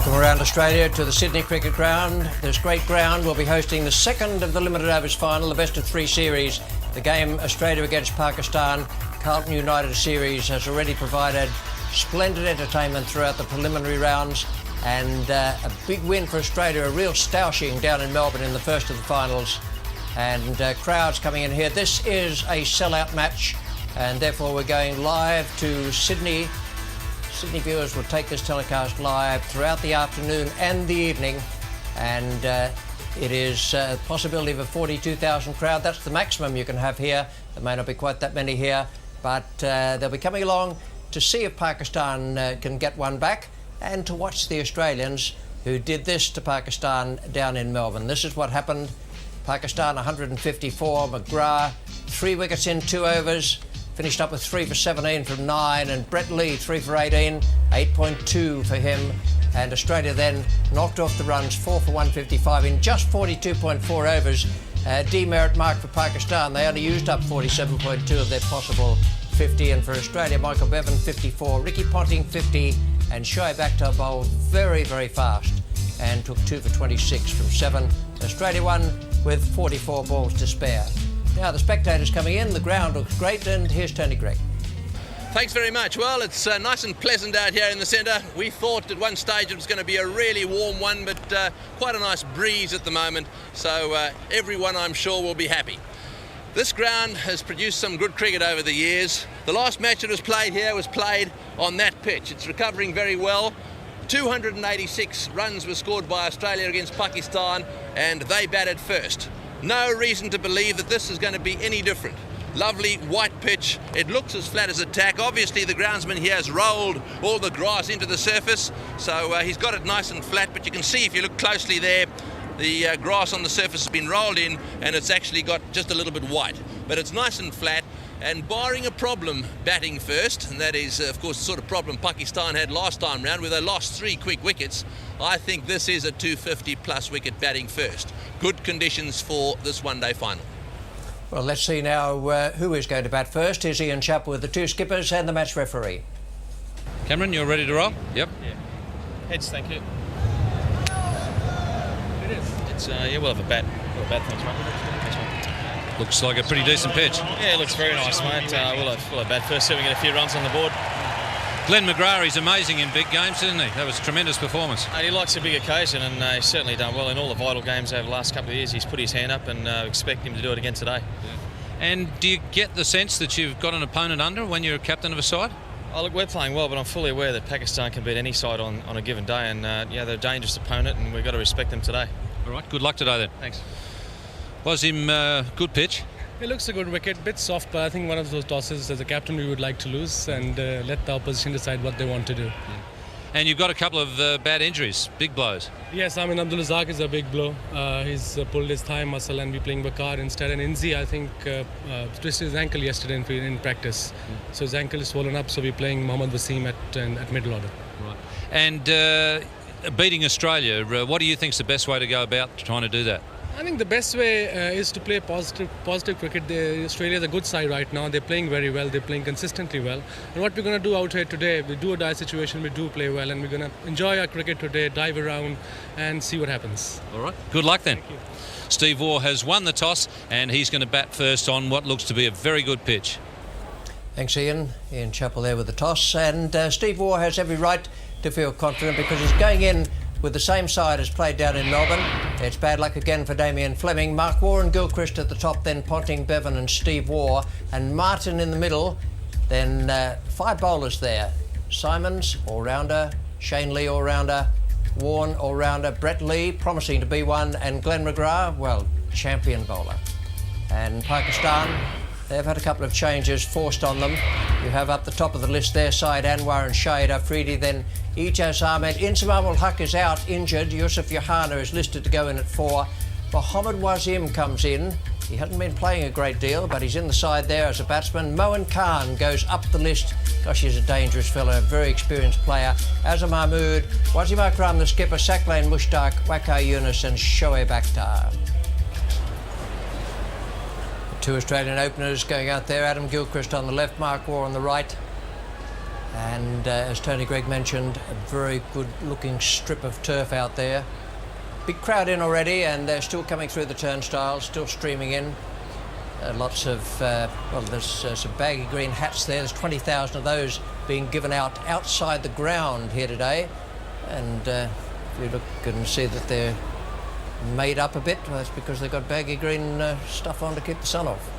Welcome around Australia to the Sydney Cricket Ground. This great ground will be hosting the second of the limited overs final, the best of three series. The game Australia against Pakistan, Carlton United series, has already provided splendid entertainment throughout the preliminary rounds, and a big win for Australia, a real stoushing down in Melbourne in the first of the finals, and crowds coming in here. This is a sellout match, and therefore we're going live to Sydney. Sydney viewers will take this telecast live throughout the afternoon and the evening, and it is a possibility of a 42,000 crowd. That's the maximum you can have here. There may not be quite that many here, but they'll be coming along to see if Pakistan can get one back, and to watch the Australians who did this to Pakistan down in Melbourne. This is what happened. Pakistan 154, McGrath 3 wickets in 2 overs, finished up with 3 for 17 from 9, and Brett Lee 3 for 18, 8.2 for him. And Australia then knocked off the runs, 4 for 155 in just 42.4 overs. Demerit mark for Pakistan. They only used up 47.2 of their possible 50, and for Australia, Michael Bevan 54, Ricky Ponting 50, and Shoaib Akhtar bowled very, very fast and took 2 for 26 from 7. Australia won with 44 balls to spare. Now the spectators coming in, the ground looks great, and here's Tony Gregg. Thanks very much. Well, it's nice and pleasant out here in the centre. We thought at one stage it was going to be a really warm one, but quite a nice breeze at the moment, so everyone, I'm sure, will be happy. This ground has produced some good cricket over the years. The last match that was played here was played on that pitch. It's recovering very well. 286 runs were scored by Australia against Pakistan, and they batted first. No reason to believe that this is going to be any different. Lovely white pitch. It looks as flat as a tack. Obviously the groundsman here has rolled all the grass into the surface, so he's got it nice and flat, but you can see if you look closely there, the grass on the surface has been rolled in, and it's actually got just a little bit white, but it's nice and flat. And barring a problem batting first, and that is of course the sort of problem Pakistan had last time round where they lost 3 quick wickets, I think this is a 250 plus wicket batting first. Good conditions for this one-day final. Well, let's see now who is going to bat first. Here's Ian Chappell with the 2 skippers and the match referee. Cameron, you're ready to roll? Yep. Yeah. Heads, thank you. It is. It's yeah, we'll have a bat. Thanks, mate. Looks like a pretty decent pitch. Yeah, it looks very nice, mate. We'll have bat first, so we get a few runs on the board. Glenn McGrath is amazing in big games, isn't he? That was a tremendous performance. He likes a big occasion, and he's certainly done well in all the vital games over the last couple of years. He's put his hand up, and expect him to do it again today. Yeah. And do you get the sense that you've got an opponent under when you're a captain of a side? Oh, look, we're playing well, but I'm fully aware that Pakistan can beat any side on a given day, and yeah, they're a dangerous opponent, and we've got to respect them today. All right, good luck today then. Thanks. Was him good pitch? It looks a good wicket, bit soft, but I think one of those tosses as a captain we would like to lose and let the opposition decide what they want to do. Yeah. And you've got a couple of bad injuries, big blows. Yes, I mean Abdul Razak is a big blow. He's pulled his thigh muscle and we're playing Bakar instead. And Inzi, I think, twisted his ankle yesterday in practice. So his ankle is swollen up, so we're playing Mohammad Wasim at middle order. Right. And beating Australia, what do you think is the best way to go about trying to do that? I think the best way is to play positive cricket. Australia is a good side right now. They're playing very well. They're playing consistently well. And what we're going to do out here today, we do a die situation, we do play well, and we're going to enjoy our cricket today, dive around and see what happens. All right. Good luck then. Thank you. Steve Waugh has won the toss, and he's going to bat first on what looks to be a very good pitch. Thanks, Ian. Ian Chappell there with the toss. And Steve Waugh has every right to feel confident because he's going in with the same side as played down in Melbourne. It's bad luck again for Damien Fleming. Mark Warren Gilchrist at the top, then Ponting, Bevan and Steve Waugh, and Martin in the middle. Then 5 bowlers there. Simons, all-rounder. Shane Lee, all-rounder. Warren, all-rounder. Brett Lee, promising to be one. And Glenn McGrath, well, champion bowler. And Pakistan, they've had a couple of changes forced on them. You have up the top of the list there, Syed Anwar and Shahid Afridi, then Ijaz Ahmed. Inzamam ul Haq is out, injured. Yusuf Yohana is listed to go in at 4. Mohammad Wasim comes in. He hasn't been playing a great deal, but he's in the side there as a batsman. Moin Khan goes up the list. Gosh, he's a dangerous fellow, a very experienced player. Azhar Mahmood, Wasim Akram, the skipper, Saqlain Mushtaq, Waqar Yunus and Shoaib Akhtar. 2 Australian openers going out there. Adam Gilchrist on the left, Mark Waugh on the right. And as Tony Gregg mentioned, a very good looking strip of turf out there. Big crowd in already, and they're still coming through the turnstiles, still streaming in. Lots of, well, there's some baggy green hats there. There's 20,000 of those being given out outside the ground here today. And if you look and see that they're made up a bit, well, that's because they've got baggy green stuff on to keep the sun off.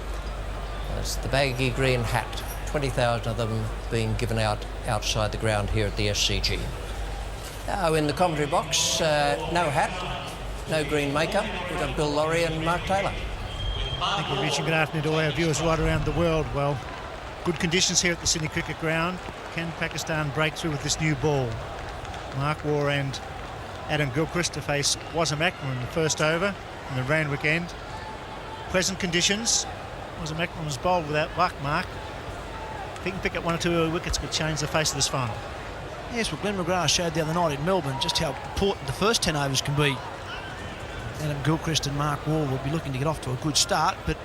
That's the baggy green hat. 20,000 of them being given out outside the ground here at the SCG. Now in the commentary box, no hat, no green makeup. We've got Bill Laurie and Mark Taylor. Thank you, Rich, and good afternoon to all our viewers right around the world. Well, good conditions here at the Sydney Cricket Ground. Can Pakistan break through with this new ball? Mark Waugh and Adam Gilchrist to face Wasim Akram in the first over in the Randwick end. Present conditions. Wasim Akram was bowled without luck, Mark. If he can pick up 1 or 2 early wickets, could change the face of this final. Yes, well, Glenn McGrath showed the other night in Melbourne just how important the first 10 overs can be. Adam Gilchrist and Mark Waugh will be looking to get off to a good start, but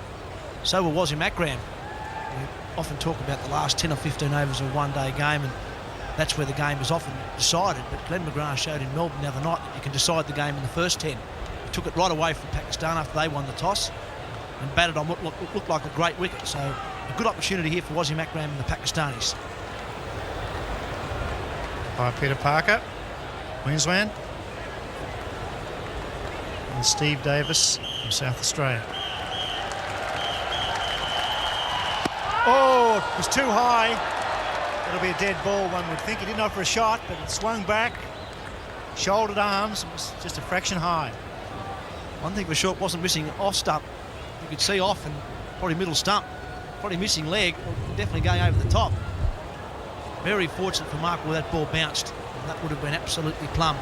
so will Wasim Akram. We often talk about the last 10 or 15 overs of a one-day game, and that's where the game is often decided. But Glenn McGrath showed in Melbourne the other night that you can decide the game in the first 10. He took it right away from Pakistan after they won the toss and batted on what looked like a great wicket. So a good opportunity here for Wasim Akram and the Pakistanis. By Peter Parker, Queensland. And Steve Davis from South Australia. Oh, it was too high. It'll be a dead ball, one would think. He didn't offer a shot, but it swung back. Shouldered arms, it was just a fraction high. One thing for sure, it wasn't missing off stump. You could see off and probably middle stump. Probably missing leg, definitely going over the top. Very fortunate for Mark where that ball bounced. And that would have been absolutely plumb.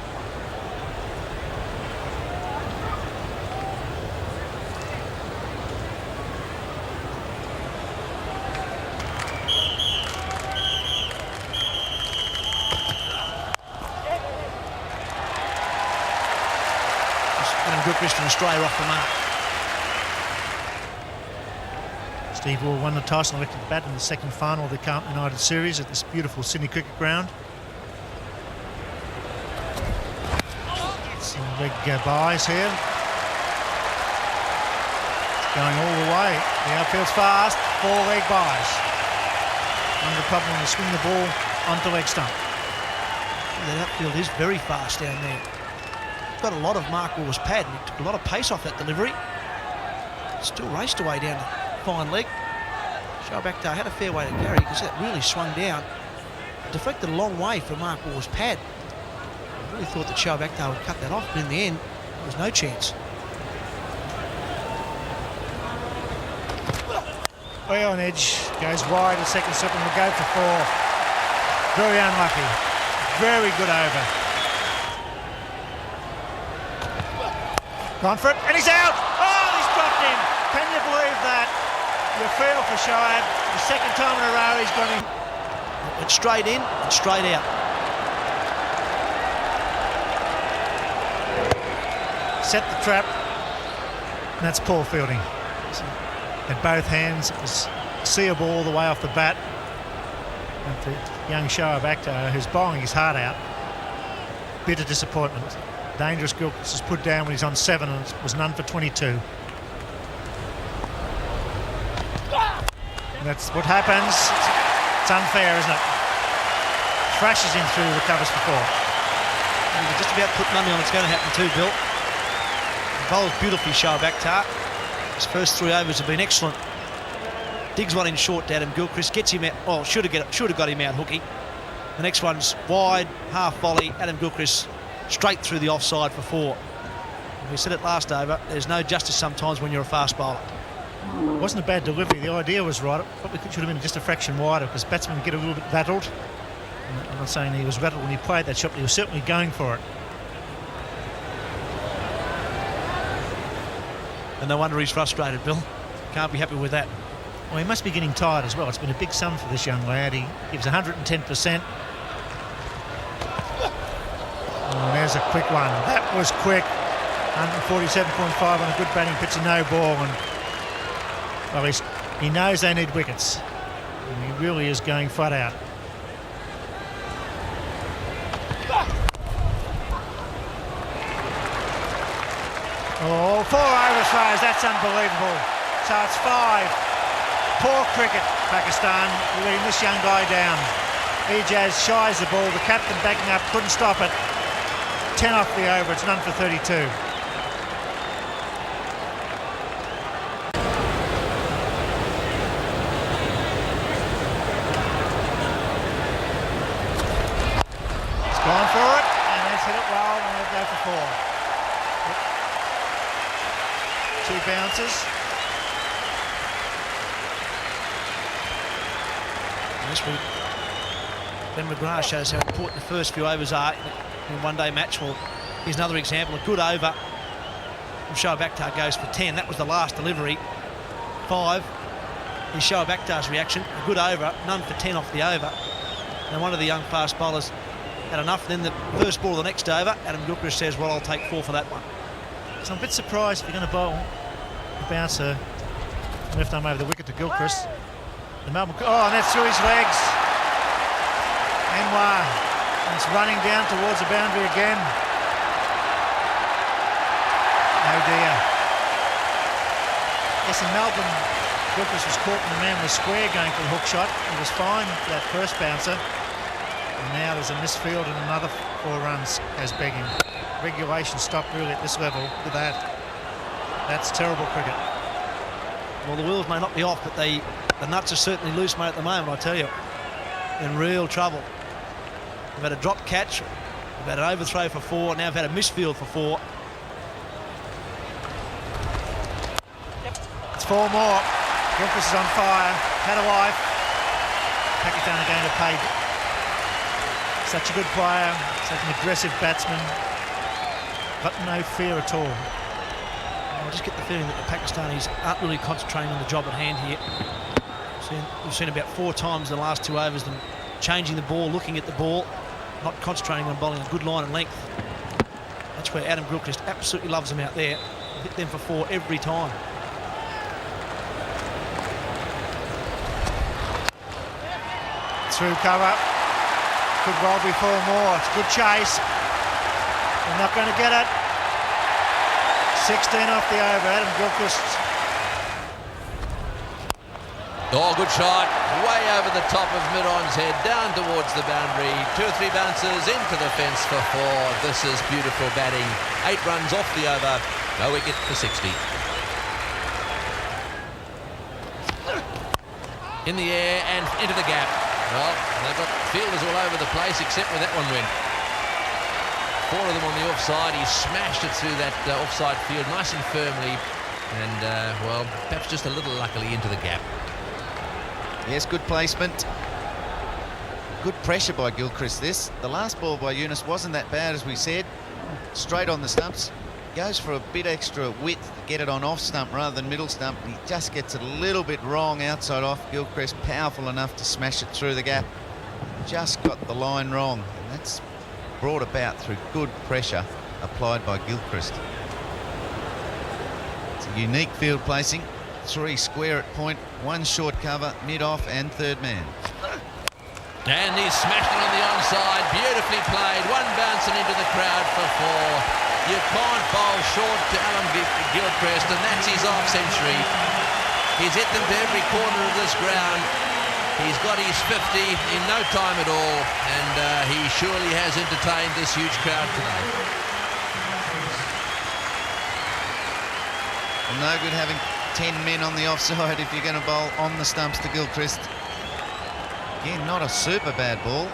Gilchrist and Australia off the mark. Steve Waugh won the toss and elected to bat in the second final of the Carlton United series at this beautiful Sydney Cricket Ground. Some leg buys here. It's going all the way. The outfield's fast. 4 leg buys. Under problem to swing the ball onto leg stump. That outfield is very fast down there. Got a lot of Mark Waugh's pad and he took a lot of pace off that delivery. Still raced away down the fine leg. Shoaib Akhtar had a fair way to carry because that really swung down. Deflected a long way for Mark Waugh's pad. I really thought that Shoaib Akhtar would cut that off, but in the end, there was no chance. Way on edge, goes wide, a second slip and will go for 4. Very unlucky. Very good over. Gone for it, and he's out! Oh, he's dropped him! Can you believe that? You feel for Shoaib. The second time in a row he's gone in. Went straight in and straight out. Set the trap, and that's poor fielding. At both hands, it was seeable all the way off the bat. And for young Shoaib Akhtar, who's bowling his heart out, bitter disappointment. Dangerous Gilchrist was put down when he's on 7 and it was none for 22. And that's what happens. It's unfair, isn't it? Thrashes him through the covers for 4. You can just about put money on it's going to happen too, Bill. Bowled beautifully, Shoaib Akhtar. His first 3 overs have been excellent. Digs one in short to Adam Gilchrist, gets him out. Oh, should have got him out hooky. The next one's wide, half volley. Adam Gilchrist straight through the offside for 4. We said it last over, there's no justice sometimes when you're a fast bowler. It wasn't a bad delivery, the idea was right. It probably should have been just a fraction wider because batsmen get a little bit rattled. I'm not saying he was rattled when he played that shot, but he was certainly going for it. And no wonder he's frustrated, Bill. Can't be happy with that. Well, he must be getting tired as well. It's been a big sum for this young lad. He gives 110%. And there's a quick one. That was quick. 147.5 on a good batting pitch and no ball. And well, he knows they need wickets. And he really is going flat out. Oh, 4 overthrows, that's unbelievable. So it's 5. Poor cricket, Pakistan. You're letting this young guy down. Ejaz shies the ball, the captain backing up, couldn't stop it. 10 off the over, it's none for 32. It's gone for it, and he's hit it well, and they'll go for 4. 2 bounces. Ben McGrath shows how important the first few overs are in a one-day match. Well, here's another example, a good over. Shoaib Akhtar goes for 10. That was the last delivery. 5 is Shoaib Akhtar's reaction. A good over, none for 10 off the over. And one of the young fast bowlers had enough. Then the first ball of the next over, Adam Gilchrist says, well, I'll take 4 for that one. So I'm a bit surprised if you're going to bowl a bouncer left arm over the wicket to Gilchrist. The Melbourne, and that's through his legs. Anwar, and it's running down towards the boundary again. Oh dear. Yes, in Melbourne, Gilchrist was caught when the man was square going for the hook shot. He was fine for that first bouncer. And now there's a misfield and another 4 runs as begging. Regulation stopped really at this level. Look at that. That's terrible cricket. Well, the wheels may not be off, but the nuts are certainly loose, mate, at the moment, I tell you. In real trouble. They've had a drop catch, they've had an overthrow for 4, now they've had a misfield for 4. It's 4 more. Gilchrist is on fire. Had a life. Pakistan are going to pay. Such a good player, such an aggressive batsman. Got no fear at all. I just get the feeling that the Pakistanis aren't really concentrating on the job at hand here. We've seen about 4 times in the last 2 overs them changing the ball, looking at the ball, not concentrating on bowling a good line and length. That's where Adam Gilchrist absolutely loves them out there. Hit them for 4 every time. Through cover. Could well be 4 more. It's a good chase. They're not going to get it. 16 off the over. Adam Gilchrist. Oh, good shot. Way over the top of mid-on's head, down towards the boundary. 2 or 3 bounces into the fence for 4. This is beautiful batting. 8 runs off the over. No wicket for 60. In the air and into the gap. Well, they've got fielders all over the place except where that one went. 4 of them on the offside. He smashed it through that offside field nice and firmly. And, well, perhaps just a little luckily into the gap. Yes, good placement. Good pressure by Gilchrist this. The last ball by Yunus wasn't that bad, as we said. Straight on the stumps. Goes for a bit extra width to get it on off stump rather than middle stump. He just gets it a little bit wrong outside off. Gilchrist powerful enough to smash it through the gap. Just got the line wrong. And that's brought about through good pressure applied by Gilchrist. It's a unique field placing. 3 square at point, 1 short cover, mid-off and 3rd man. And he's smashed it on the onside. Beautifully played. 1 bouncing into the crowd for 4. You can't bowl short to Alan Gilchrist, and that's his half-century. He's hit them to every corner of this ground. He's got his 50 in no time at all, and he surely has entertained this huge crowd today. Well, no good having 10 men on the offside if you're going to bowl on the stumps to Gilchrist. Again, not a super bad ball.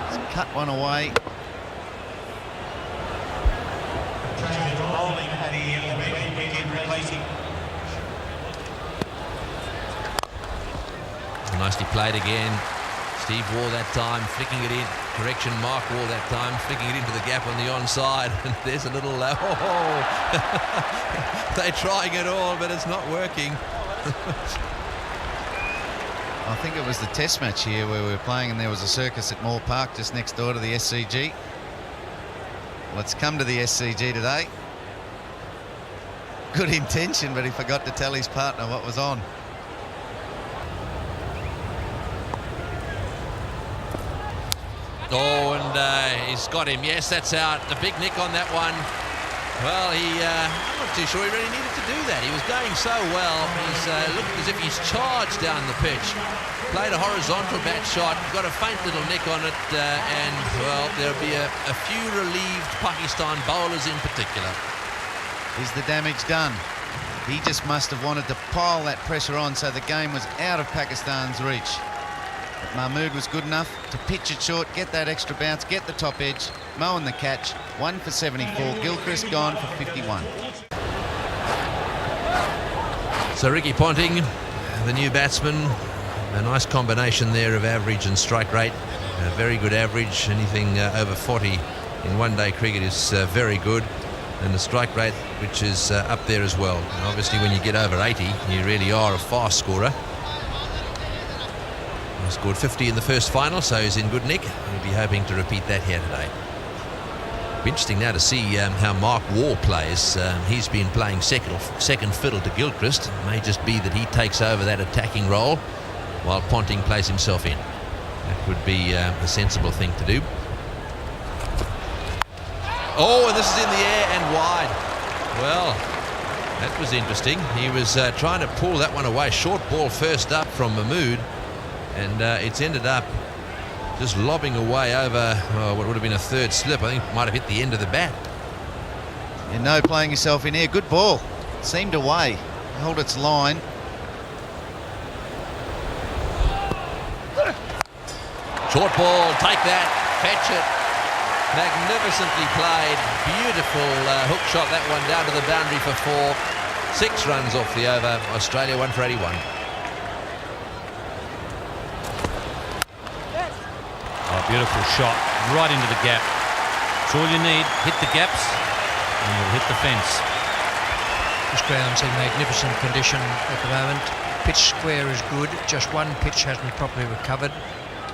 He's cut one away. Nicely played again. Steve Waugh that time, flicking it in. Correction, Mark Waugh that time, flicking it into the gap on the onside. And there's a little... they're trying it all, but it's not working. I think it was the test match here where we were playing and there was a circus at Moore Park just next door to the SCG. Well, it's come to the SCG today. Good intention, but he forgot to tell his partner what was on. Oh, and he's got him. Yes, that's out. A big nick on that one. Well, I'm not too sure he really needed to do that. He was going so well. He's looked as if he's charged down the pitch. Played a horizontal bat shot, got a faint little nick on it, and, well, there'll be a few relieved Pakistan bowlers in particular. Is the damage done? He just must have wanted to pile that pressure on so the game was out of Pakistan's reach. But Mahmood was good enough to pitch it short, get that extra bounce, get the top edge, mowing the catch. 1 for 74. Gilchrist gone for 51. So Ricky Ponting, the new batsman, a nice combination there of average and strike rate. A very good average. Anything over 40 in one-day cricket is very good. And the strike rate, which is up there as well. And obviously, when you get over 80, you really are a fast scorer. He scored 50 in the first final, so he's in good nick. We'll be hoping to repeat that here today. Be interesting now to see how Mark Waugh plays. He's been playing second fiddle to Gilchrist. It may just be that he takes over that attacking role while Ponting plays himself in. That would be a sensible thing to do. Oh, and this is in the air and wide. Well, that was interesting. He was trying to pull that one away. Short ball first up from Mahmood, and it's ended up just lobbing away over what would have been a third slip. I think it might have hit the end of the bat. You know, playing yourself in here. Good ball. Seemed away. Held its line. Short ball, take that, fetch it. Magnificently played, beautiful hook shot, that one down to the boundary for 4. 6 runs off the over. Australia 1 for 81. Oh, beautiful shot, right into the gap. It's all you need. Hit the gaps and you'll hit the fence. This ground's in magnificent condition at the moment. Pitch square is good. Just one pitch hasn't properly recovered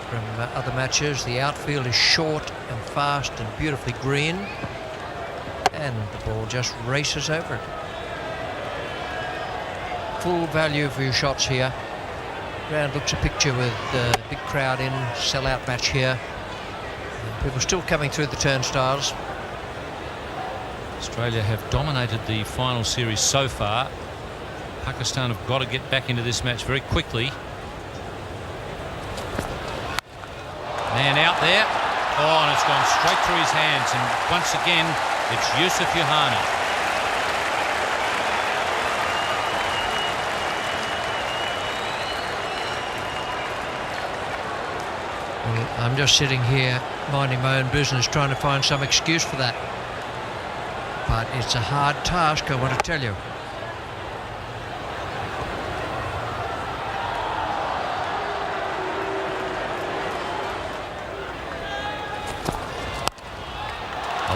from other matches. The outfield is short and fast and beautifully green, and the ball just races over it. Full value for your shots here. Ground looks a picture with a big crowd in, sell-out match here. People still coming through the turnstiles. Australia have dominated the final series so far. Pakistan have got to get back into this match very quickly. Man out there. Oh, and it's gone straight through his hands. And once again, it's Yusuf Yohana. Well, I'm just sitting here minding my own business, trying to find some excuse for that. But it's a hard task, I want to tell you.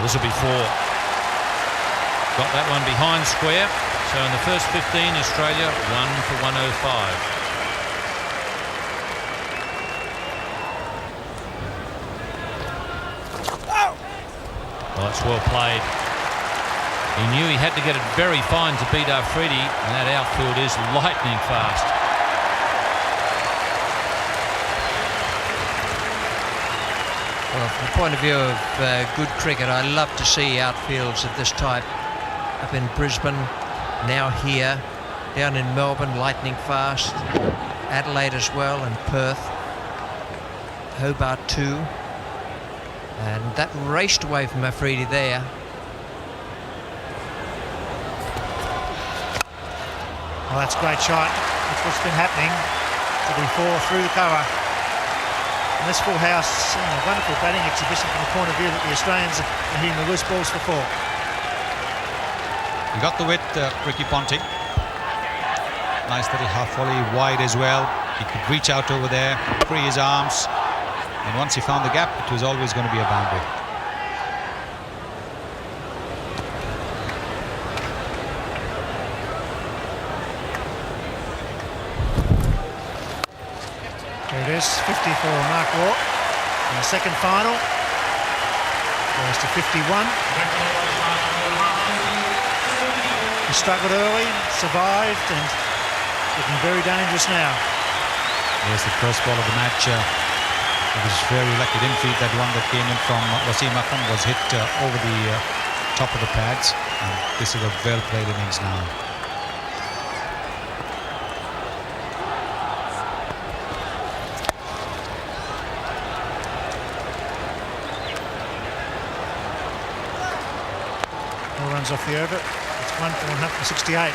This will be 4. Got that one behind square. So in the first 15, Australia 1 for 105. Well, that's well played. He knew he had to get it very fine to beat Afridi, and that outfield is lightning fast. Well, from the point of view of good cricket, I love to see outfields of this type. Up in Brisbane, now here, down in Melbourne, lightning fast. Adelaide as well, and Perth. Hobart too. And that raced away from Afridi there. Well, that's a great shot. That's what's been happening. To be 4 through the cover. And this full house, a wonderful batting exhibition from the point of view that the Australians are hitting the loose balls for 4. He got the width, Ricky Ponting. Nice little half volley wide as well. He could reach out over there, free his arms, and once he found the gap, it was always going to be a boundary. There it is, 50 for Mark Waugh. In the second final, goes to 51. He struggled early, survived, and looking very dangerous now. Here's the first ball of the match. He was very lucky. Didn't feel that one that came in from Wasim Akram was hit over the top of the pads. And this is a well-played innings now. More runs off the over. It's 1 for 168.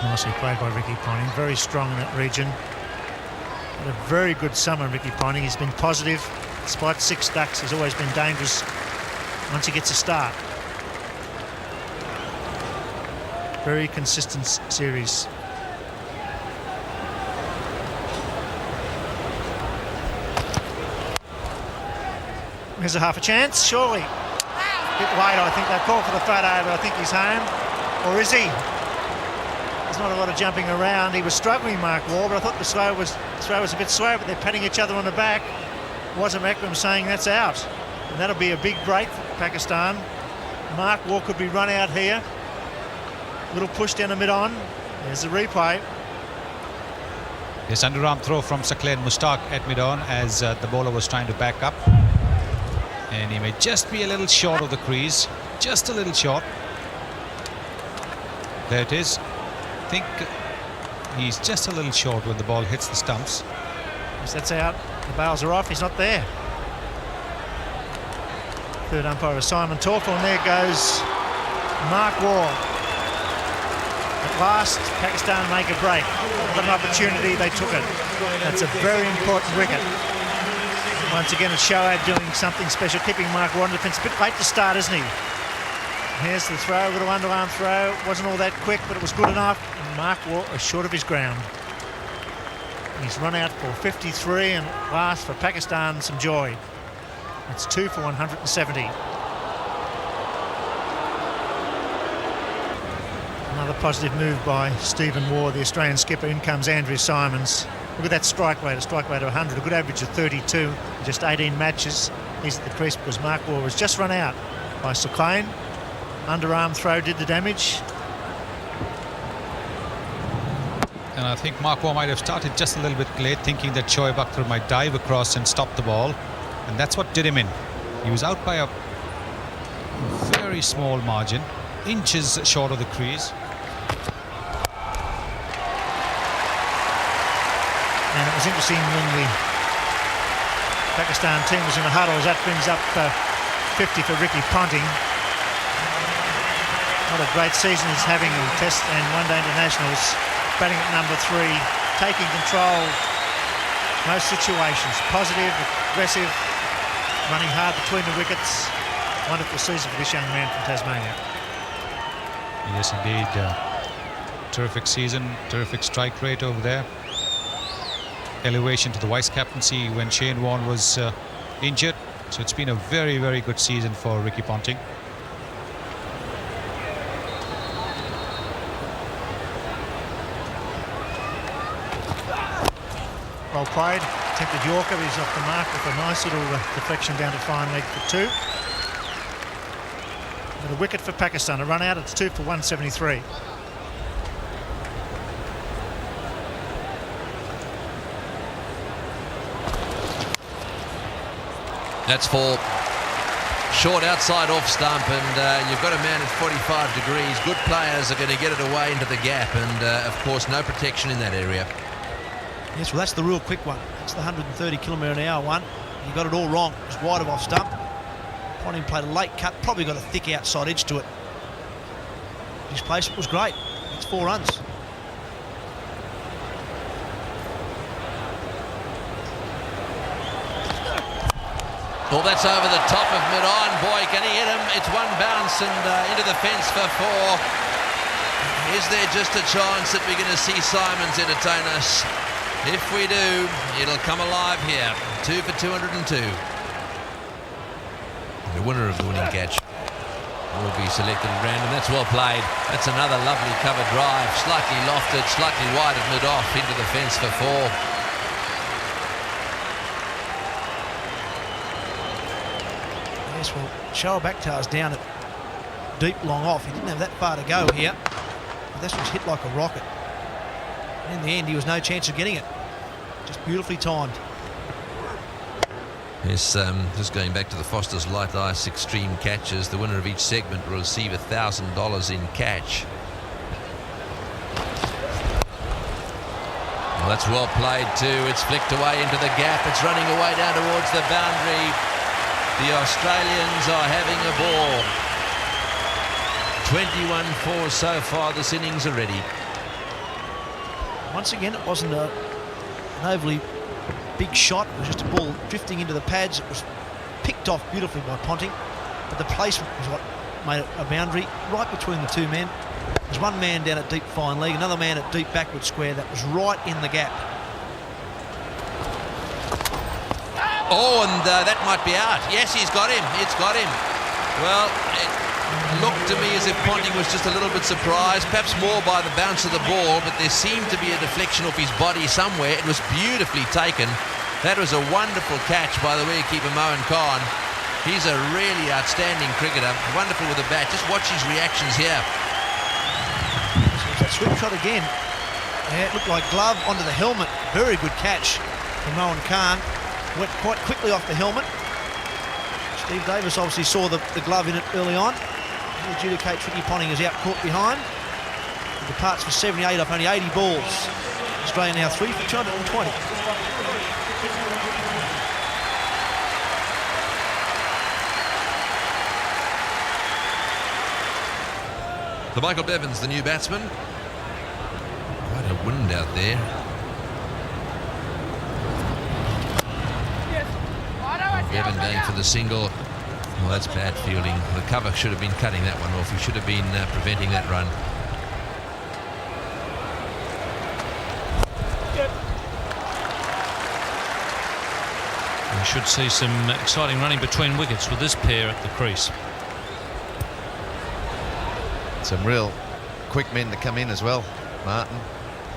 Nicely played by Ricky Ponting. Very strong in that region. Had a very good summer, Ricky Ponting. He's been positive. Despite 6 ducks, he's always been dangerous once he gets a start. Very consistent series. Here's a half a chance, surely. A bit late, I think. They call for the photo, but I think he's home. Or is he? There's not a lot of jumping around. He was struggling, Mark Waugh, but I thought the throw was a bit slow, but they're patting each other on the back. Wasim Akram saying that's out. And that'll be a big break for Pakistan. Mark Waugh could be run out here. Little push down the mid-on. There's the replay. Yes, underarm throw from Saqlain Mushtaq at mid-on as the bowler was trying to back up. And he may just be a little short of the crease. Just a little short. There it is. I think he's just a little short when the ball hits the stumps. Yes, that's out. The bails are off. He's not there. Third umpire is Simon Torfel, and there goes Mark Waugh. At last, Pakistan make a break. Got an opportunity, they took it. That's a very important wicket. Once again, it's Shoaib doing something special, keeping Mark Waugh on defence. A bit late to start, isn't he? Here's the throw, a little underarm throw. Wasn't all that quick, but it was good enough. And Mark Waugh is short of his ground. He's run out for 53, and at last for Pakistan some joy. It's 2 for 170. Another positive move by Stephen Waugh, the Australian skipper. In comes Andrew Simons. Look at that strike rate, a strike rate of 100, a good average of 32 in just 18 matches. He's at the crease because Mark Waugh was just run out by Saqlain. Underarm throw did the damage. And I think Mark Waugh might have started just a little bit late, thinking that Shoaib Akhtar might dive across and stop the ball. And that's what did him in. He was out by a very small margin, inches short of the crease. And it was interesting when the Pakistan team was in the huddle, as that brings up 50 for Ricky Ponting. What a great season he's having in Test and One-Day Internationals. Batting at number 3, taking control most situations. Positive, aggressive, running hard between the wickets. Wonderful season for this young man from Tasmania. Yes, indeed. Terrific season, terrific strike rate over there. Elevation to the vice captaincy when Shane Warne was injured. So it's been a very, very good season for Ricky Ponting. Well played. Attempted Yorker, but he's off the mark with a nice little deflection down to fine leg for 2. But a wicket for Pakistan. A run out, it's 2 for 173. That's for short outside off stump, and you've got a man at 45 degrees. Good players are going to get it away into the gap, and of course no protection in that area. Yes, well, that's the real quick one. That's the 130 km/h one. He got it all wrong. It was wide of off stump. Ponting played a late cut, probably got a thick outside edge to it. His placement was great. It's 4 runs. Well, that's over the top of mid-on. Boy, can he hit him? It's one bounce and into the fence for 4. Is there just a chance that we're going to see Simons entertain us? If we do, it'll come alive here. 2 for 202. The winner of the winning catch will be selected at random. That's well played. That's another lovely cover drive. Slightly lofted, slightly wide of mid-off into the fence for 4. Yes, well, Shoaib Akhtar's down at deep long off. He didn't have that far to go here. but this was hit like a rocket. And in the end, he was no chance of getting it. Just beautifully timed. Yes, just going back to the Foster's Light Ice Extreme Catches, the winner of each segment will receive $1,000 in catch. Well, that's well played too. It's flicked away into the gap. It's running away down towards the boundary. The Australians are having a ball. 21-4 so far this innings already. Once again, it wasn't an overly big shot. It was just a ball drifting into the pads. It was picked off beautifully by Ponting, but the placement was what made it a boundary right between the two men. There's one man down at deep fine leg, another man at deep backward square. That was right in the gap. Oh, and that might be out. Yes, he's got him. It's got him. Well, it looked to me as if Ponting was just a little bit surprised, perhaps more by the bounce of the ball, but there seemed to be a deflection off his body somewhere. It was beautifully taken. That was a wonderful catch by the wicketkeeper Mohan Khan. He's a really outstanding cricketer. Wonderful with the bat. Just watch his reactions here. So that sweep shot again. Yeah, it looked like glove onto the helmet. Very good catch from Mohan Khan. Went quite quickly off the helmet. Steve Davis obviously saw the glove in it early on. He'll adjudicate Tricky Ponting is out caught behind. He departs for 78 off only 80 balls. Australia now 3 for 220. The Michael Bevins, the new batsman. Quite a wind out there. Bevan going for the single. Well, that's bad fielding. The cover should have been cutting that one off. He should have been preventing that run. We should see some exciting running between wickets with this pair at the crease. Some real quick men to come in as well. Martin,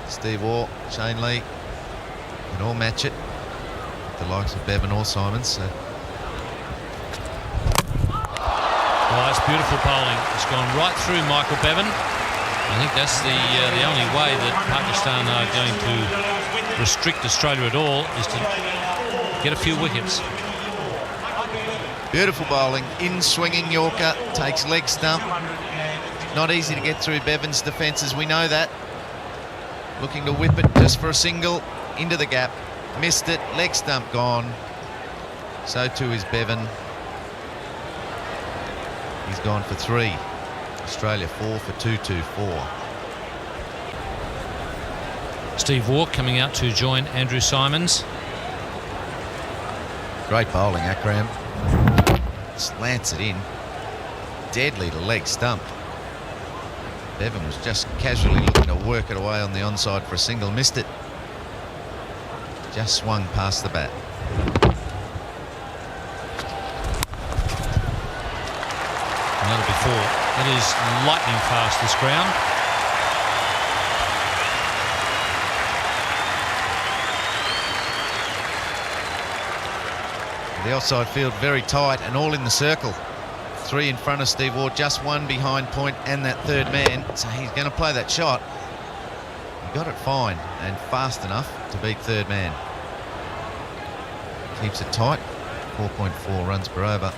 Steve Waugh, Shane Lee can all match it. The likes of Bevan or Simons. So. Oh, that's beautiful bowling. It's gone right through Michael Bevan. I think that's the only way that Pakistan are going to restrict Australia at all, is to get a few wickets. Beautiful bowling, in swinging Yorker, takes leg stump. Not easy to get through Bevan's defences, we know that. Looking to whip it just for a single into the gap. Missed it, leg stump gone. So too is Bevan. He's gone for 3. Australia 4 for 224. Steve Waugh coming out to join Andrew Simons. Great bowling, Akram. Slants it in. Deadly to leg stump. Bevan was just casually looking to work it away on the onside for a single. Missed it. Just swung past the bat. Another before. It is lightning fast, this ground. The offside field very tight and all in the circle. 3 in front of Steve Waugh, just 1 behind point and that third man. So he's going to play that shot. He got it fine and fast enough to beat third man. Keeps it tight. 4.4 runs per over.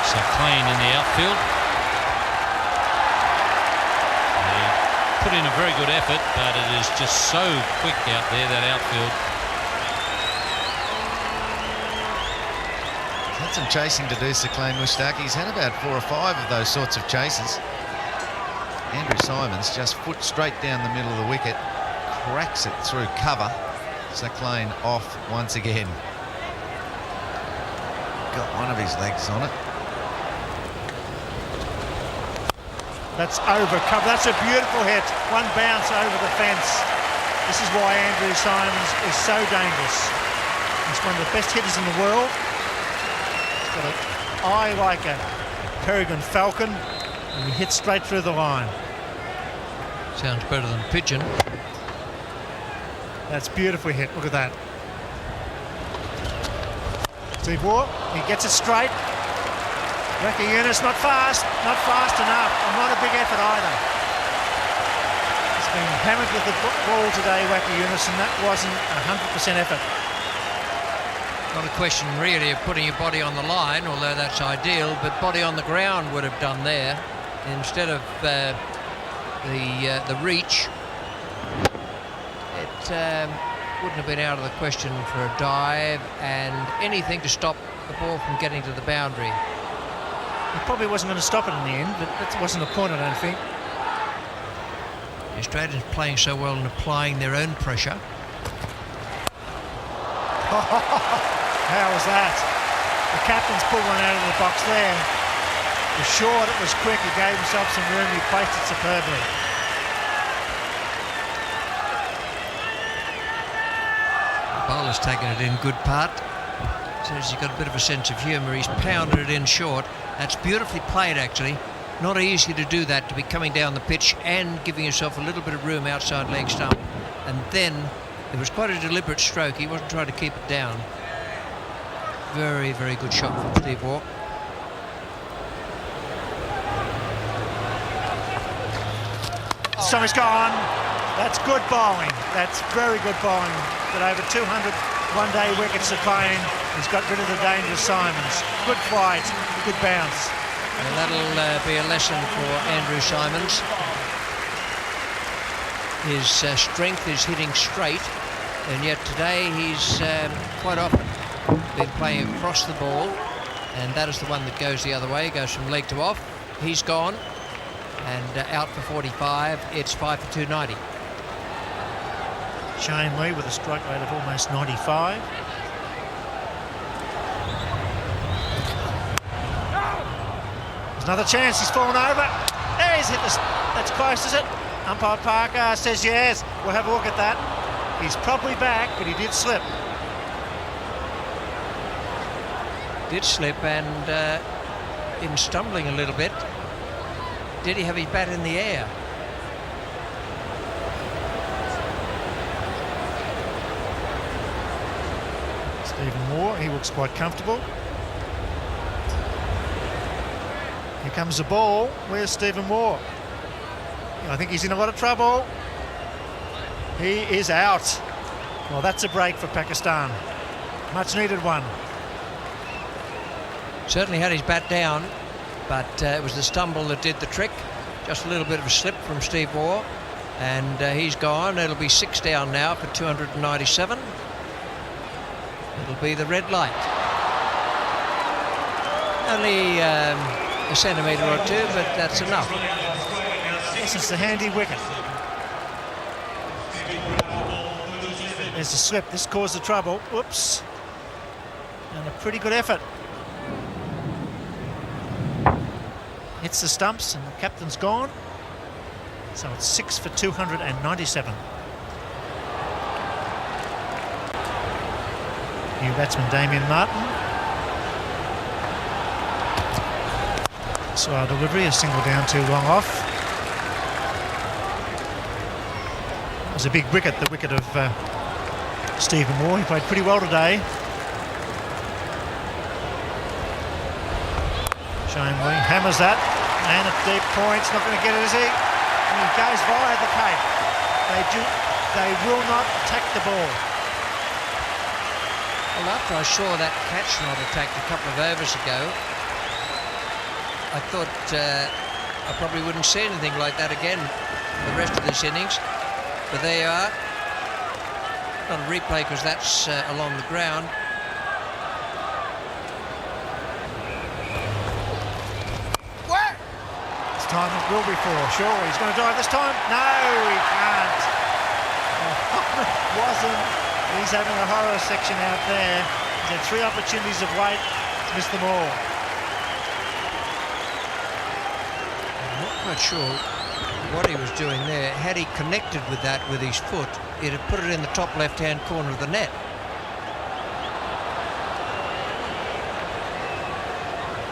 So Klein in the outfield. They put in a very good effort, but it is just so quick out there, that outfield. He's had some chasing to do, Sir Klein Mushtaq. He's had about 4 or 5 of those sorts of chases. Andrew Simons just foot straight down the middle of the wicket, cracks it through cover. Sir Klein off once again. Got one of his legs on it. That's over cover. That's a beautiful hit. One bounce over the fence. This is why Andrew Simons is so dangerous. He's one of the best hitters in the world. He's got an eye like a peregrine falcon, and he hits straight through the line. Sounds better than pigeon. That's beautifully hit. Look at that. Steve Waugh, he gets it straight. Wacky Yunus, not fast enough, and not a big effort either. He's been hammered with the ball today, Wacky Yunus, and that wasn't 100% effort. Not a question really of putting your body on the line, although that's ideal, but body on the ground would have done there instead of the reach. It wouldn't have been out of the question for a dive and anything to stop the ball from getting to the boundary. He probably wasn't going to stop it in the end, but that wasn't the point, I don't think. The Australians playing so well and applying their own pressure. How was that? The captain's pulled one out of the box there. It was short, it was quick, he gave himself some room, he placed it superbly. The bowler's taken it in good part. Says he's got a bit of a sense of humour. He's pounded it in short. That's beautifully played, actually. Not easy to do that, to be coming down the pitch and giving yourself a little bit of room outside leg stump. And then it was quite a deliberate stroke. He wasn't trying to keep it down. Very, very good shot from Steve Waugh. So he's gone. That's good bowling. That's very good bowling. Got over 200 one-day wickets at playing. He's got rid of the dangerous Simons. Good flight, good bounce. And that'll be a lesson for Andrew Simons. His strength is hitting straight, and yet today he's quite often been playing across the ball, and that is the one that goes the other way, goes from leg to off. He's gone, and out for 45. It's 5 for 290. Shane Lee with a strike rate of almost 95. There's another chance, he's fallen over. There, he's hit this. That's close, is it? Umpire Parker says yes. We'll have a look at that. He's probably back, but he did slip. Did slip, and in stumbling a little bit, did he have his bat in the air? Stephen Waugh, he looks quite comfortable. Here comes the ball. Where's Stephen Waugh? I think he's in a lot of trouble. He is out. Well, that's a break for Pakistan. Much needed one. Certainly had his bat down, but it was the stumble that did the trick. Just a little bit of a slip from Steve Waugh, and he's gone. It'll be 6 down now for 297. It'll be the red light. Only a centimetre or two, but that's enough. Yes, it's the handy wicket. There's the slip. This caused the trouble. Whoops. And a pretty good effort. Hits the stumps, and the captain's gone. So it's 6 for 297. New batsman Damien Martin. So our delivery, a single down, too long off. It was a big wicket, the wicket of Stephen Waugh. He played pretty well today. Shane Lee hammers that, and at deep points, not going to get it, is he? And he goes via the cape. They will not attack the ball. Well, after I saw that catch not attacked a couple of overs ago, I thought I probably wouldn't see anything like that again the rest of this innings. But there you are. Not a replay because that's along the ground. This time it will be four. Surely he's going to dive this time. No, he can't. Wasn't. He's having a horror section out there. He's had 3 opportunities of late. He's missed them all. I'm not quite sure what he was doing there. Had he connected with that with his foot, he'd have put it in the top left-hand corner of the net.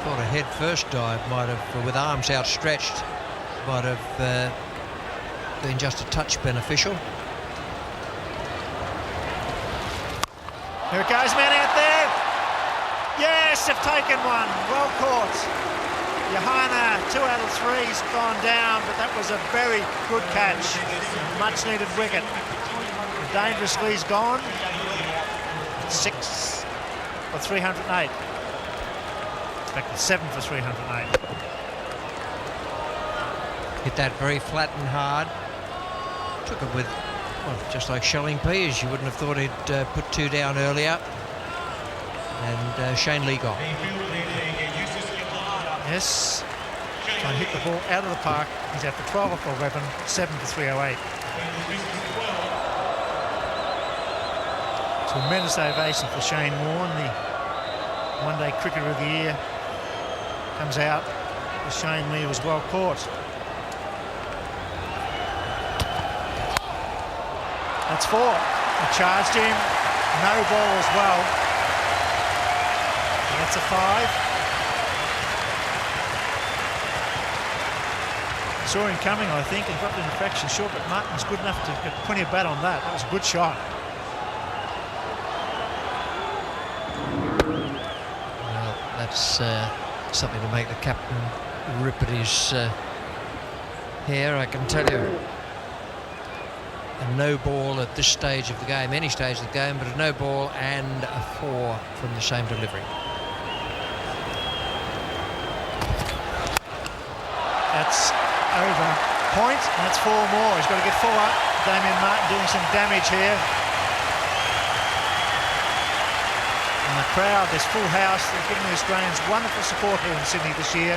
Thought a head-first dive might have, with arms outstretched, might have been just a touch beneficial. Here it goes, man out there. Yes, they've taken one. Well caught. Johanna, 2 out of 3's gone down, but that was a very good catch. Much needed wicket. Dangerously's gone. 6 for 308. In fact, it's 7 for 308. Hit that very flat and hard. Took it with, well, just like shelling peas. You wouldn't have thought he'd put 2 down earlier. And Shane Lee got. Yes. Trying to hit the ball out of the park. He's at the 12 for 11, 7 for 308. Tremendous ovation for Shane Warne, the one-day cricketer of the year. Comes out. Shane Lee was well caught. That's 4. They charged him. No ball as well. And that's a 5. Saw him coming, I think, and dropped in a fraction short, but Martin's good enough to get plenty of bat on that. That was a good shot. Well, that's something to make the captain rip at his hair, I can tell you. A no ball at this stage of the game, any stage of the game, but a no ball and a 4 from the same delivery. That's over point, and that's 4 more. He's got to get 4 up. Damien Martin doing some damage here. And the crowd, this full house, they're giving the Australians wonderful support here in Sydney this year.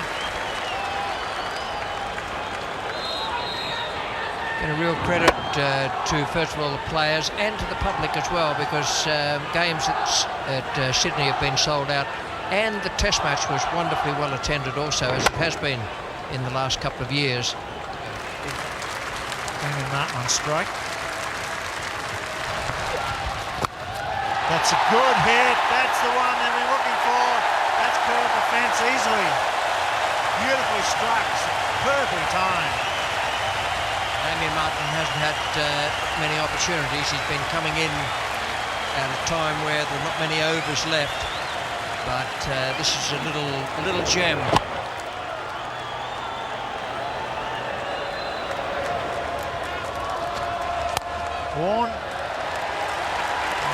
And a real credit to, first of all, the players and to the public as well, because games at Sydney have been sold out, and the test match was wonderfully well attended also, as it has been in the last couple of years. Damien Martin on strike. That's a good hit. That's the one they've been looking for. That's cleared the fence easily. Beautifully struck. Perfectly timed. Damien Martin hasn't had many opportunities. He's been coming in at a time where there are not many overs left, but this is a little gem. Warne.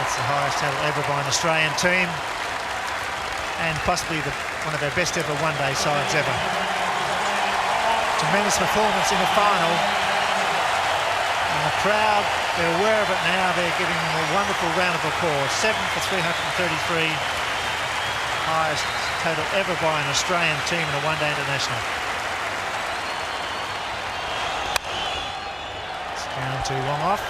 That's the highest total ever by an Australian team, and possibly one of our best ever one-day sides ever. Tremendous performance in the final. And the crowd, they're aware of it now. They're giving them a wonderful round of applause. 7 for 333. Highest total ever by an Australian team in a one-day international. It's down to long off.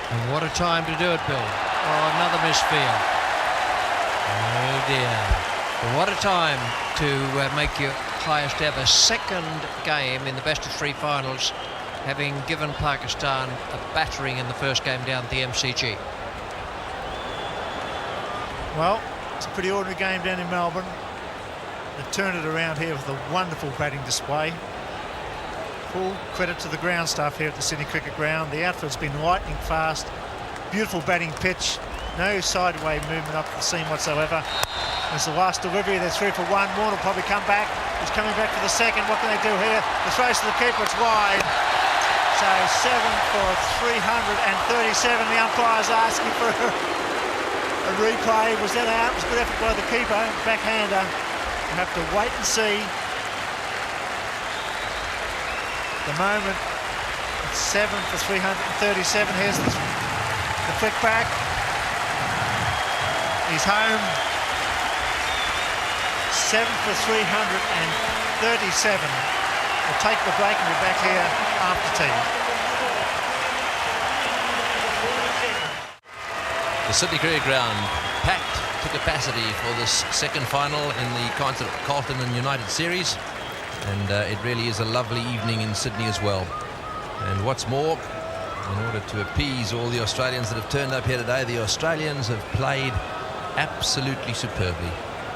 And what a time to do it, Bill. Oh, another misfield. Oh dear. But what a time to make your highest ever second game in the best of 3 finals, having given Pakistan a battering in the first game down at the MCG. Well, it's a pretty ordinary game down in Melbourne. They've turned it around here with a wonderful batting display. Full credit to the ground staff here at the Sydney Cricket Ground. The outfield's been lightning fast. Beautiful batting pitch. No sideway movement up the seam whatsoever. There's the last delivery. They're 3 for 1. Warne will probably come back. He's coming back for the second. What can they do here? The throws to the keeper. It's wide. So 7 for 337. The umpire's asking for a replay. Was that out? It was a good effort by the keeper. Backhander. We'll have to wait and see. The moment, it's 7 for 337. Here's the flick back. He's home. 7 for 337. We'll take the break and be back here after tea. The Sydney Cricket Ground packed to capacity for this second final in the Carlton and United series. And it really is a lovely evening in Sydney as well. And what's more, in order to appease all the Australians that have turned up here today, the Australians have played absolutely superbly.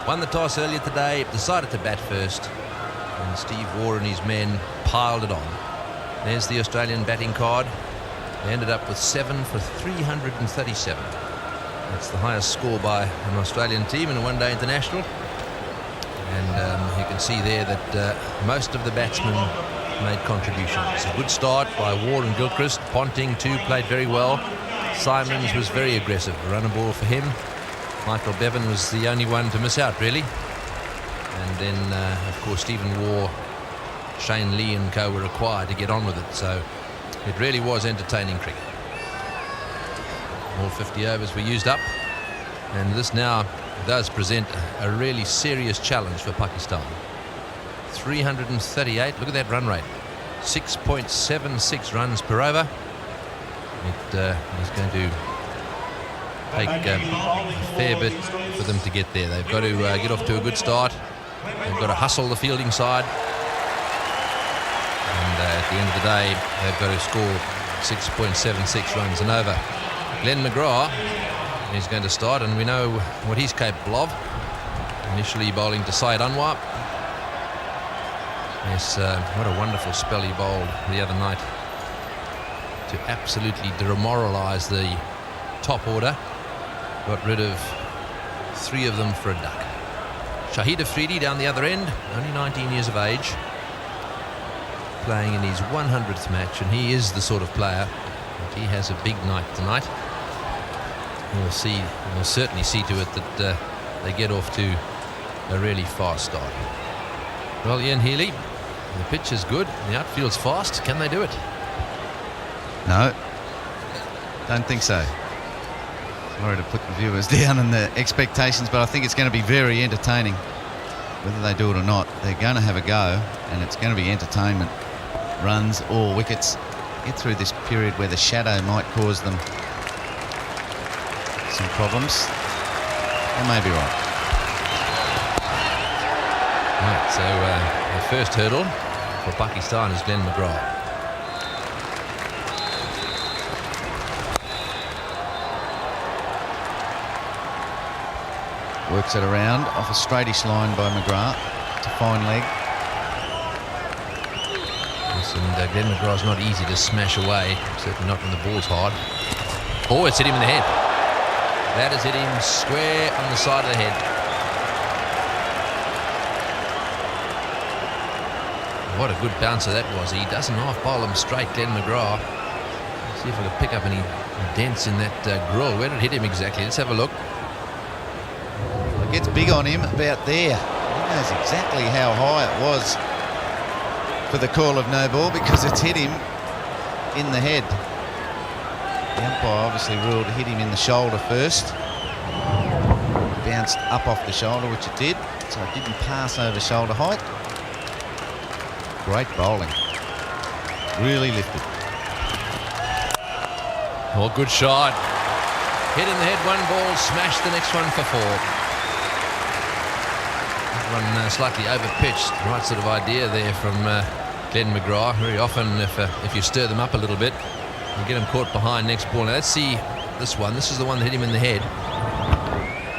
Won the toss earlier today, decided to bat first, and Steve Waugh and his men piled it on. There's the Australian batting card. They ended up with 7 for 337. It's the highest score by an Australian team in a one-day international. And you can see there that most of the batsmen made contributions. A good start by Waugh and Gilchrist. Ponting too played very well. Simons was very aggressive. A runner ball for him. Michael Bevan was the only one to miss out, really. And then, of course, Stephen Waugh, Shane Lee and co were required to get on with it. So it really was entertaining cricket. All 50 overs were used up. And this now does present a really serious challenge for Pakistan. 338, look at that run rate. 6.76 runs per over. It is going to take a fair bit for them to get there. They've got to get off to a good start. They've got to hustle the fielding side. And at the end of the day, they've got to score 6.76 runs and over. Glenn McGrath is going to start, and we know what he's capable of. Initially bowling to Syed Anwar. Yes, what a wonderful spell he bowled the other night to absolutely demoralise the top order. Got rid of 3 of them for a duck. Shahid Afridi down the other end, only 19 years of age, playing in his 100th match, and he is the sort of player that he has a big night tonight. We'll certainly see to it that they get off to a really fast start. Well, Ian Healy, the pitch is good, the outfield's fast. Can they do it? No, don't think so. Sorry to put the viewers down and the expectations, but I think it's going to be very entertaining. Whether they do it or not, they're going to have a go, and it's going to be entertainment. Runs or wickets. Get through this period where the shadow might cause them some problems. They may be right. Right, so the first hurdle for Pakistan is Glenn McGrath. Works it around off a straightish line by McGrath to fine leg. Yes, and Glenn McGrath's not easy to smash away, certainly not when the ball's hard. Oh, it's hit him in the head. That has hit him square on the side of the head. What a good bouncer that was. He doesn't half bowl him straight, Glenn McGrath. Let's see if I can pick up any dents in that grill. Where did it hit him exactly? Let's have a look. It gets big on him about there. He knows exactly how high it was for the call of no ball because it's hit him in the head. The umpire obviously ruled hit him in the shoulder first. Bounced up off the shoulder, which it did, so it didn't pass over shoulder height. Great bowling. Really lifted. Oh, good shot. Hit in the head, 1 ball, smashed the next one for 4. That one slightly over-pitched. Right sort of idea there from Glenn McGrath. Very often, if you stir them up a little bit, you get him caught behind next ball. Now let's see this one. This is the one that hit him in the head.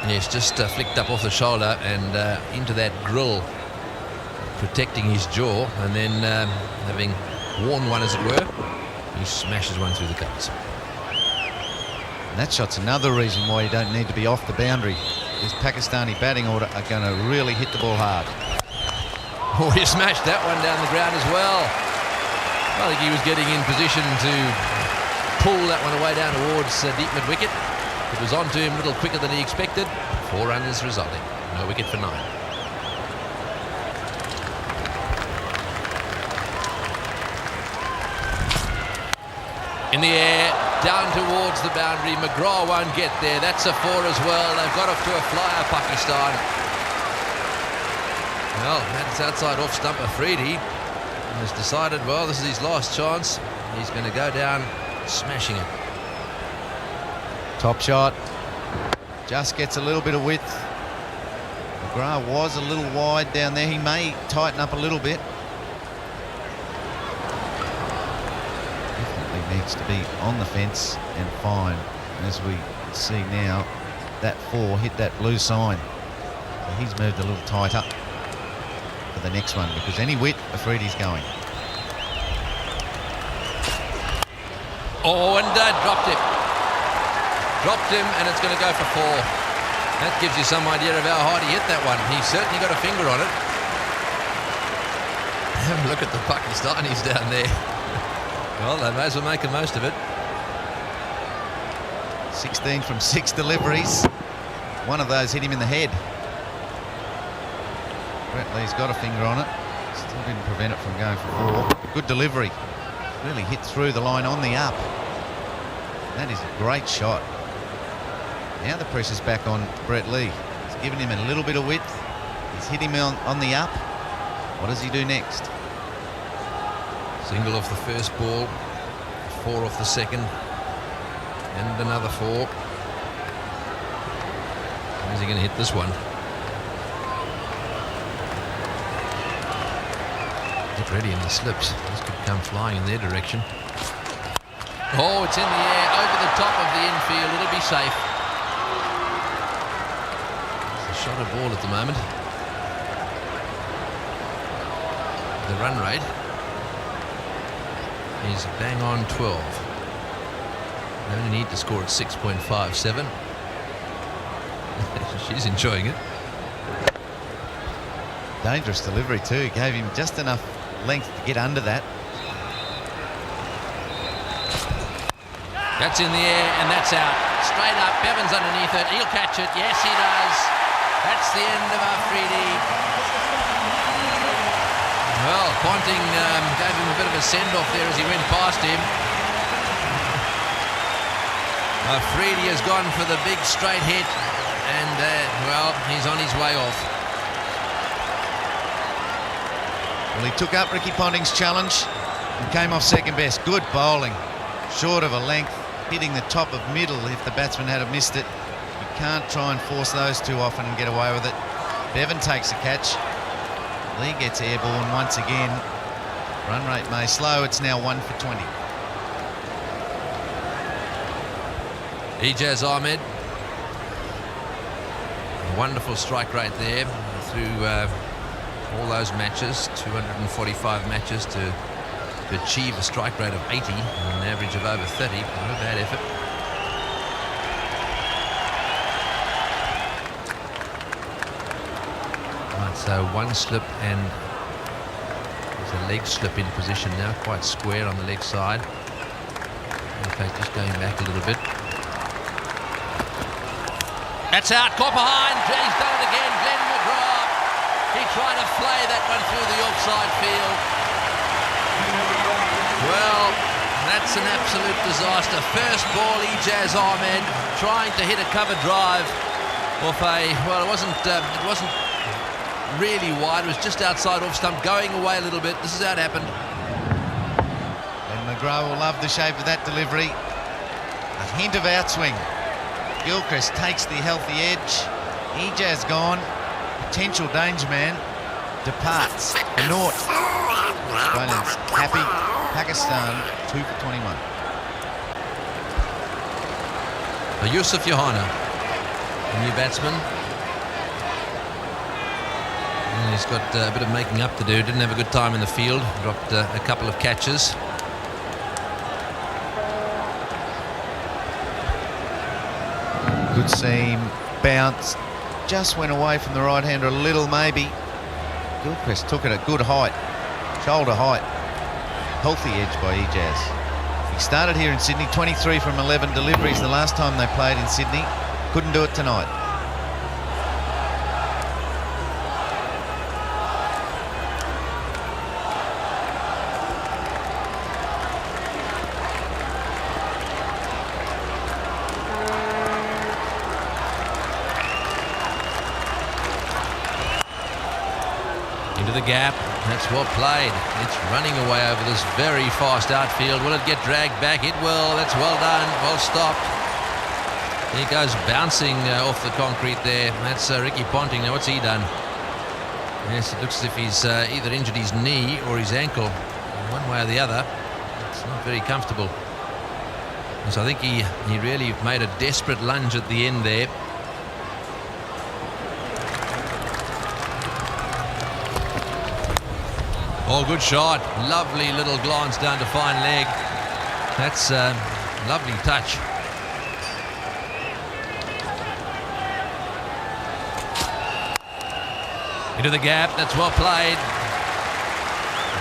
Yes, just flicked up off the shoulder and into that grill, protecting his jaw, and then having worn one, as it were, he smashes one through the covers. And that shot's another reason why you don't need to be off the boundary. This Pakistani batting order are going to really hit the ball hard. Oh, he smashed that one down the ground as well. I think he was getting in position to pull that one away down towards deep mid-wicket. It was on to him a little quicker than he expected. 4 runs resulting. No wicket for 9. In the air, down towards the boundary. McGrath won't get there. That's a 4 as well. They've got off to a flyer, Pakistan. Well, that's outside off stump. Afridi has decided, well, this is his last chance. He's going to go down smashing it. Top shot. Just gets a little bit of width. McGrath was a little wide down there. He may tighten up a little bit. Definitely needs to be on the fence and fine. As we see now, that 4 hit that blue sign. So he's moved a little tighter for the next one, because any width, Afridi's going. Oh, and dropped it. Dropped him, and it's going to go for 4. That gives you some idea of how hard he hit that one. He certainly got a finger on it. Have a look at the Pakistanis down there. Well, they may as well make the most of it. 16 from 6 deliveries. One of those hit him in the head. Brett Lee's got a finger on it. Still didn't prevent it from going for 4. Good delivery. Really hit through the line on the up. That is a great shot. Now the pressure's back on Brett Lee. He's given him a little bit of width. He's hit him on the up. What does he do next? Single off the first ball, 4 off the second, and another 4. How's he going to hit this one? Get ready in the slips. This could come flying in their direction. Oh, it's in the air, over the top of the infield. It'll be safe. It's a shot of ball at the moment. The run rate is bang on 12. They only need to score at 6.57. She's enjoying it. Dangerous delivery too. Gave him just enough length to get under that. That's in the air and that's out. Straight up. Bevan's underneath it. He'll catch it. Yes, he does. That's the end of Afridi. Well, Ponting gave him a bit of a send-off there as he went past him. Afridi has gone for the big straight hit, and, well, he's on his way off. Well, he took up Ricky Ponting's challenge and came off second best. Good bowling. Short of a length, hitting the top of middle if the batsman had missed it. You can't try and force those too often and get away with it. Bevan takes the catch. Lee gets airborne once again. Run rate may slow. It's now 1 for 20. Ijaz Ahmed. A wonderful strike rate there through all those matches. 245 matches to achieve a strike rate of 80 and an average of over 30. Not a bad effort. Right, so one slip and there's a leg slip in position now, quite square on the leg side. In fact, just going back a little bit. That's out, caught behind. He's done it again. Glenn McGrath. He tried to flay that one through the offside field. Well, that's an absolute disaster. First ball, Ijaz Ahmed trying to hit a cover drive off a, well, it wasn't really wide. It was just outside off stump, going away a little bit. This is how it happened. And McGrath will love the shape of that delivery. A hint of outswing. Gilchrist takes the healthy edge. Ijaz gone. Potential danger man departs for naught. Australians happy. Pakistan 2 for 21. Yusuf Yohana, the new batsman. And he's got a bit of making up to do. Didn't have a good time in the field. Dropped a couple of catches. Good seam, bounce, just went away from the right-hander a little maybe. Gilchrist took it at good height, shoulder height. Healthy edge by Ijaz. He started here in Sydney, 23 from 11 deliveries the last time they played in Sydney. Couldn't do it tonight. Into the gap. That's well played. It's running away over this very fast outfield. Will it get dragged back? It will. That's well done. Well stopped. He goes bouncing off the concrete there. That's Ricky Ponting. Now, what's he done? Yes, it looks as if he's either injured his knee or his ankle. One way or the other. It's not very comfortable. So I think he really made a desperate lunge at the end there. Oh, good shot. Lovely little glance down to fine leg. That's a lovely touch. Into the gap, that's well played.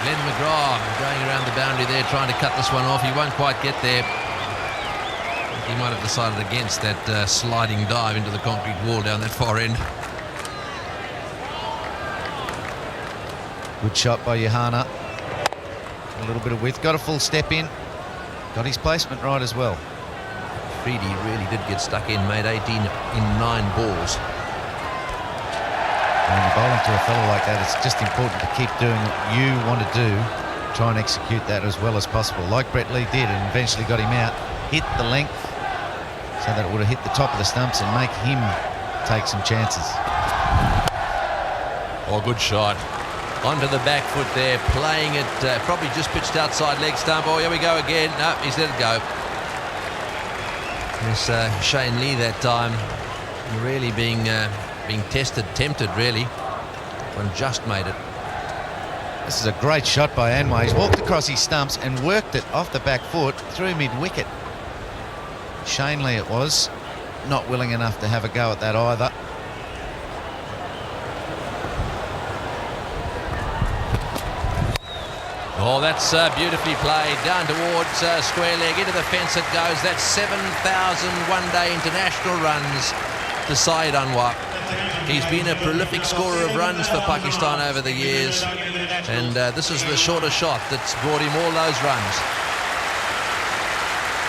Glenn McGrath going around the boundary there, trying to cut this one off. He won't quite get there. He might have decided against that sliding dive into the concrete wall down that far end. Good shot by Johanna. A little bit of width, got a full step in. Got his placement right as well. Freedy really did get stuck in, made 18 in 9 balls. When you're bowling to a fellow like that, it's just important to keep doing what you want to do. Try and execute that as well as possible, like Brett Lee did, and eventually got him out. Hit the length so that it would have hit the top of the stumps and make him take some chances. Oh, good shot. Onto the back foot there, playing it, probably just pitched outside leg stump. Oh, here we go again. No, he's let it go. There's Shane Lee that time, really being tested, tempted really. One just made it. This is a great shot by Anwar. He's walked across his stumps and worked it off the back foot through mid-wicket. Shane Lee it was, not willing enough to have a go at that either. Oh, that's beautifully played. Down towards square leg. Into the fence it goes. That's 7,000 one-day international runs to Syed Anwar. He's been a prolific scorer of runs for Pakistan over the years. And this is the shorter shot that's brought him all those runs.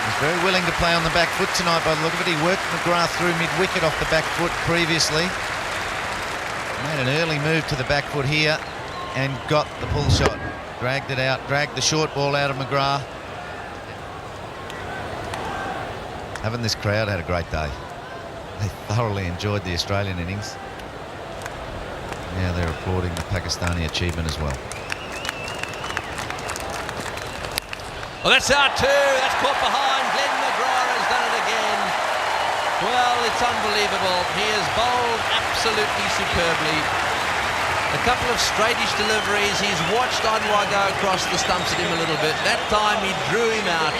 He's very willing to play on the back foot tonight by the look of it. He worked McGrath through mid-wicket off the back foot previously. Made an early move to the back foot here and got the pull shot. Dragged it out, dragged the short ball out of McGrath. Haven't this crowd had a great day? They thoroughly enjoyed the Australian innings. Now they're applauding the Pakistani achievement as well. Well, that's out too. That's caught behind. Glenn McGrath has done it again. Well, it's unbelievable. He has bowled absolutely superbly. A couple of straightish deliveries. He's watched Anwar go across the stumps at him a little bit. That time he drew him out.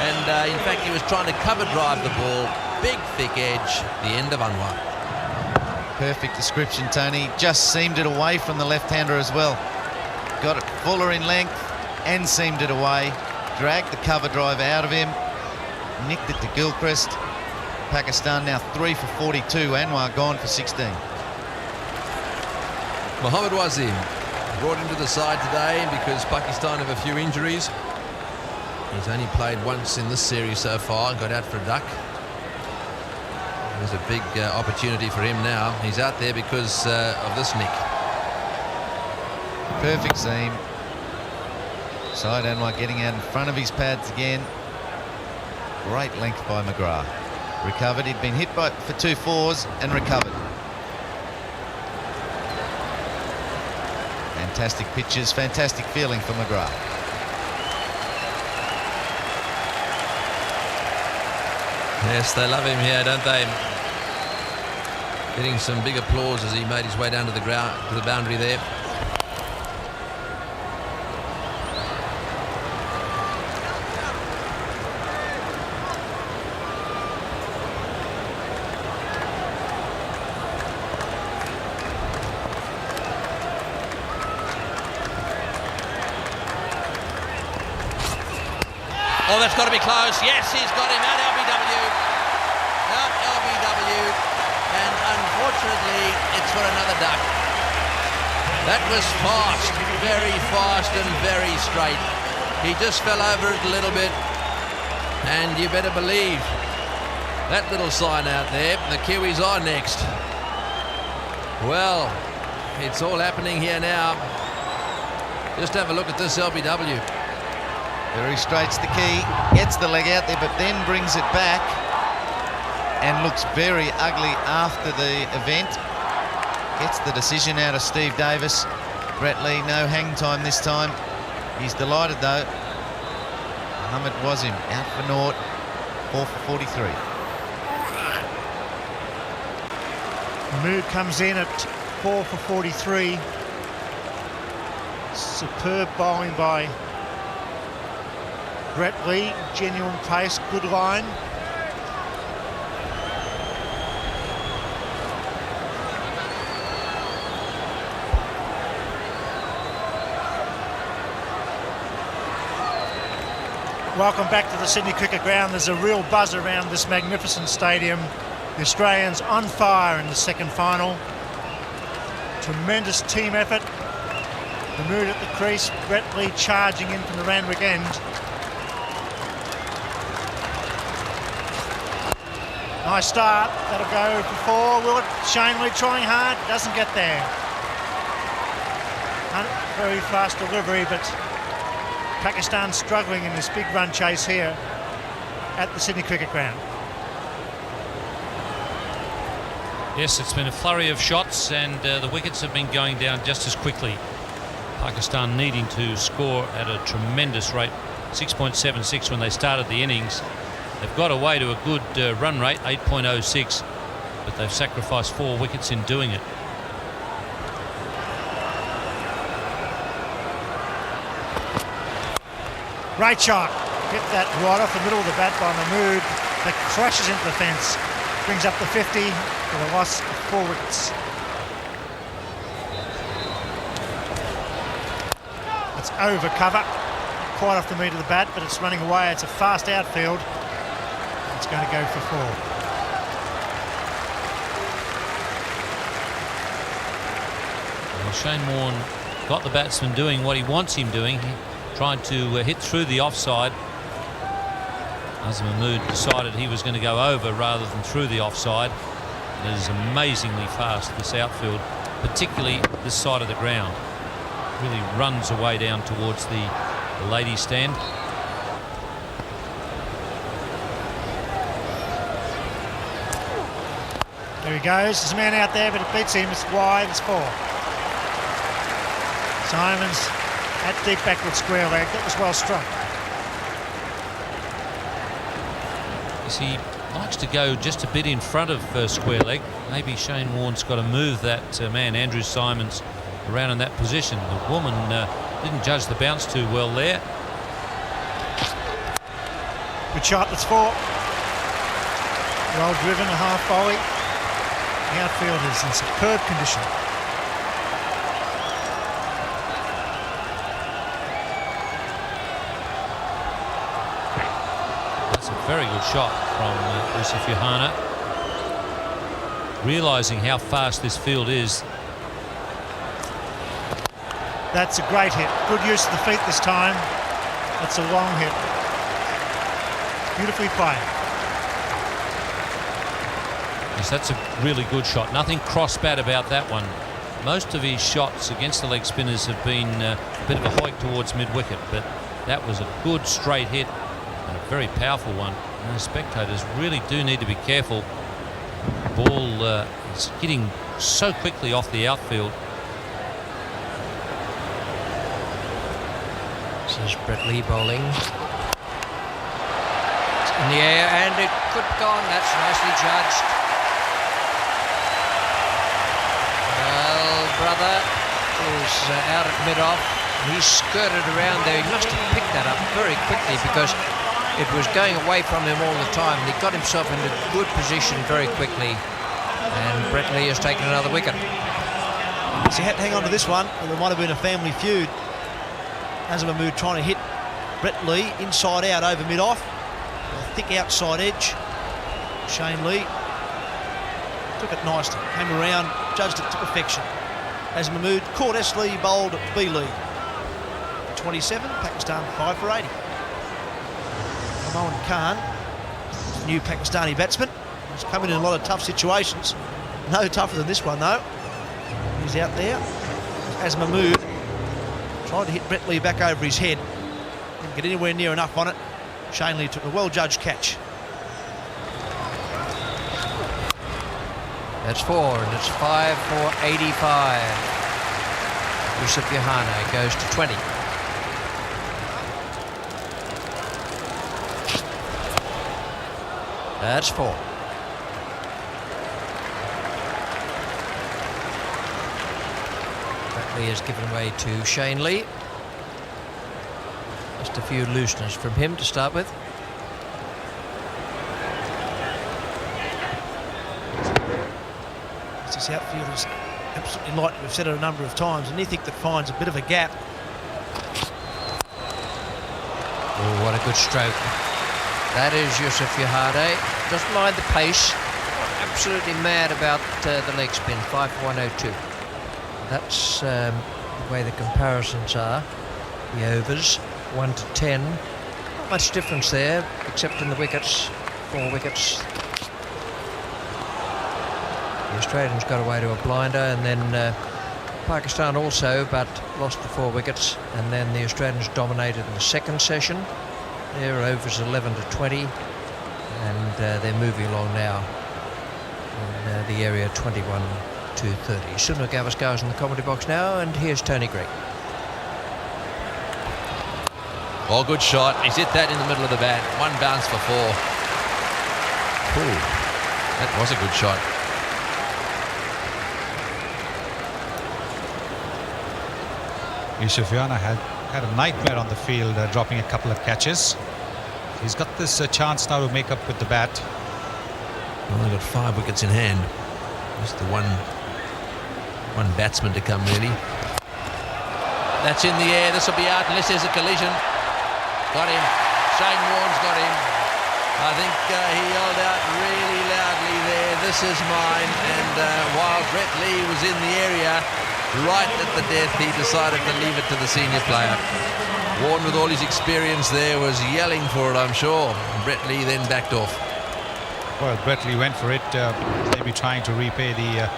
And in fact, he was trying to cover drive the ball. Big, thick edge. The end of Anwar. Perfect description, Tony. Just seamed it away from the left-hander as well. Got it fuller in length and seamed it away. Dragged the cover drive out of him. Nicked it to Gilchrist. Pakistan now 3 for 42. Anwar gone for 16. Mohammad Wasim brought into the side today because Pakistan have a few injuries. He's only played once in this series so far, got out for a duck. There's a big opportunity for him now. He's out there because of this nick. Perfect seam. Syed Anwar getting out in front of his pads again. Great length by McGrath. Recovered, he'd been hit for 2 fours and recovered. Fantastic pitches, fantastic feeling for McGrath. Yes, they love him here, don't they? Getting some big applause as he made his way down to the ground, to the boundary there. Oh, that's got to be close. Yes, he's got him out LBW. Out LBW. And unfortunately, it's for another duck. That was fast, very fast and very straight. He just fell over it a little bit. And you better believe that little sign out there. The Kiwis are next. Well, it's all happening here now. Just have a look at this LBW. Very straight's the key, gets the leg out there, but then brings it back and looks very ugly after the event. Gets the decision out of Steve Davis. Brett Lee, no hang time this time. He's delighted though. Mohammad Wasim out for naught, 4 for 43. Mahmood comes in at 4 for 43. Superb bowling by Brett Lee, genuine pace, good line. Welcome back to the Sydney Cricket Ground. There's a real buzz around this magnificent stadium. The Australians on fire in the second final. Tremendous team effort. The mood at the crease. Brett Lee charging in from the Randwick end. Nice start. That'll go for 4. Will it? Shane Lee trying hard. Doesn't get there. Very fast delivery, but Pakistan struggling in this big run chase here at the Sydney Cricket Ground. Yes, it's been a flurry of shots, and the wickets have been going down just as quickly. Pakistan needing to score at a tremendous rate, 6.76 when they started the innings. They've got away to a good run rate, 8.06, but they've sacrificed 4 wickets in doing it. Great shot. Hit that right off the middle of the bat by Mahmood. That crashes into the fence. Brings up the 50 with a loss of 4 wickets. It's over cover. Quite off the meat of the bat, but it's running away. It's a fast outfield. It's going to go for 4. Well, Shane Warne got the batsman doing what he wants him doing. Trying to hit through the offside. Azam Mahmood decided he was going to go over rather than through the offside. It is amazingly fast, this outfield, particularly this side of the ground. Really runs away down towards the ladies' stand. There he goes. There's a man out there, but it beats him. It's wide. It's 4. Simons at deep backward square leg. That was well struck. Yes, he likes to go just a bit in front of square leg. Maybe Shane Warne's got to move that man, Andrew Simons, around in that position. The woman didn't judge the bounce too well there. Good shot. That's 4. Well driven, a half volley. The outfield is in superb condition. Very good shot from Yusuf Yohana. Realising how fast this field is. That's a great hit. Good use of the feet this time. That's a long hit. Beautifully played. Yes, that's a really good shot. Nothing cross-bat about that one. Most of his shots against the leg spinners have been a bit of a hoik towards mid-wicket, but that was a good straight hit. And a very powerful one. And the spectators really do need to be careful. The ball is hitting so quickly off the outfield. This is Brett Lee bowling. It's in the air, and it could have gone. That's nicely judged. Well, brother is out at mid-off. He skirted around there. He must have picked that up very quickly because it was going away from him all the time. He got himself into good position very quickly, and Brett Lee has taken another wicket. So he had to hang on to this one, or there might have been a family feud. Azam Mahmood trying to hit Brett Lee inside out over mid-off. A thick outside edge. Shane Lee took it nicely, came around, judged it to perfection. Azam Mahmood caught S. Lee, bowled B. Lee. 27, Pakistan 5 for 80. Mohan Khan, new Pakistani batsman, he's come in a lot of tough situations. No tougher than this one though. He's out there. As Mahmood tried to hit Brett Lee back over his head. Didn't get anywhere near enough on it. Shane Lee took a well-judged catch. That's 4, and it's 5 for 85. Yusuf Yohana goes to 20. That's 4. Brett Lee has given way to Shane Lee. Just a few looseners from him to start with. This outfield is absolutely light. We've said it a number of times. Anything that finds a bit of a gap Oh, what a good stroke. That is Yusuf Yohade. Doesn't mind the pace. Absolutely mad about the leg spin. 5 for 102. That's the way the comparisons are. The overs, 1 to 10. Not much difference there, except in the wickets. 4 wickets. The Australians got away to a blinder, and then Pakistan also, but lost to 4 wickets. And then the Australians dominated in the second session. Their overs 11 to 20, and they're moving along now in the area 21 to 30. Sunil Gavaskar in the commentary box now, and here's Tony Greig. Oh, good shot. He's hit that in the middle of the bat. 1 bounce for 4. Ooh, that was a good shot. Yusuf Yohade had a nightmare on the field, dropping a couple of catches. He's got this chance now to make up with the bat. Only got 5 wickets in hand. Just the one batsman to come, really. That's in the air. This will be out unless there's a collision. Got him. Shane Warne's got him. I think he yelled out really loudly there, "This is mine." And while Brett Lee was in the area, right at the death, he decided to leave it to the senior player. Warne, with all his experience there, was yelling for it, I'm sure. Brett Lee then backed off. Well, Brett Lee went for it, maybe trying to repay the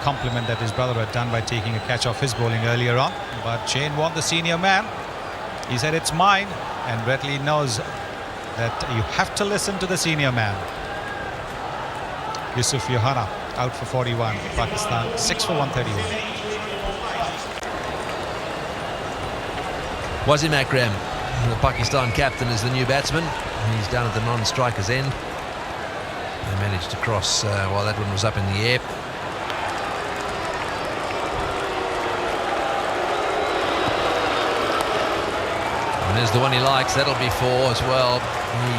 compliment that his brother had done by taking a catch off his bowling earlier on. But Shane Warne, the senior man, he said it's mine, and Brett Lee knows that you have to listen to the senior man. Yusuf Yohade out for 41. Pakistan 6 for 131. Wasim Akram, the Pakistan captain, is the new batsman. He's down at the non-striker's end. They managed to cross while that one was up in the air. And there's the one he likes. That'll be 4 as well.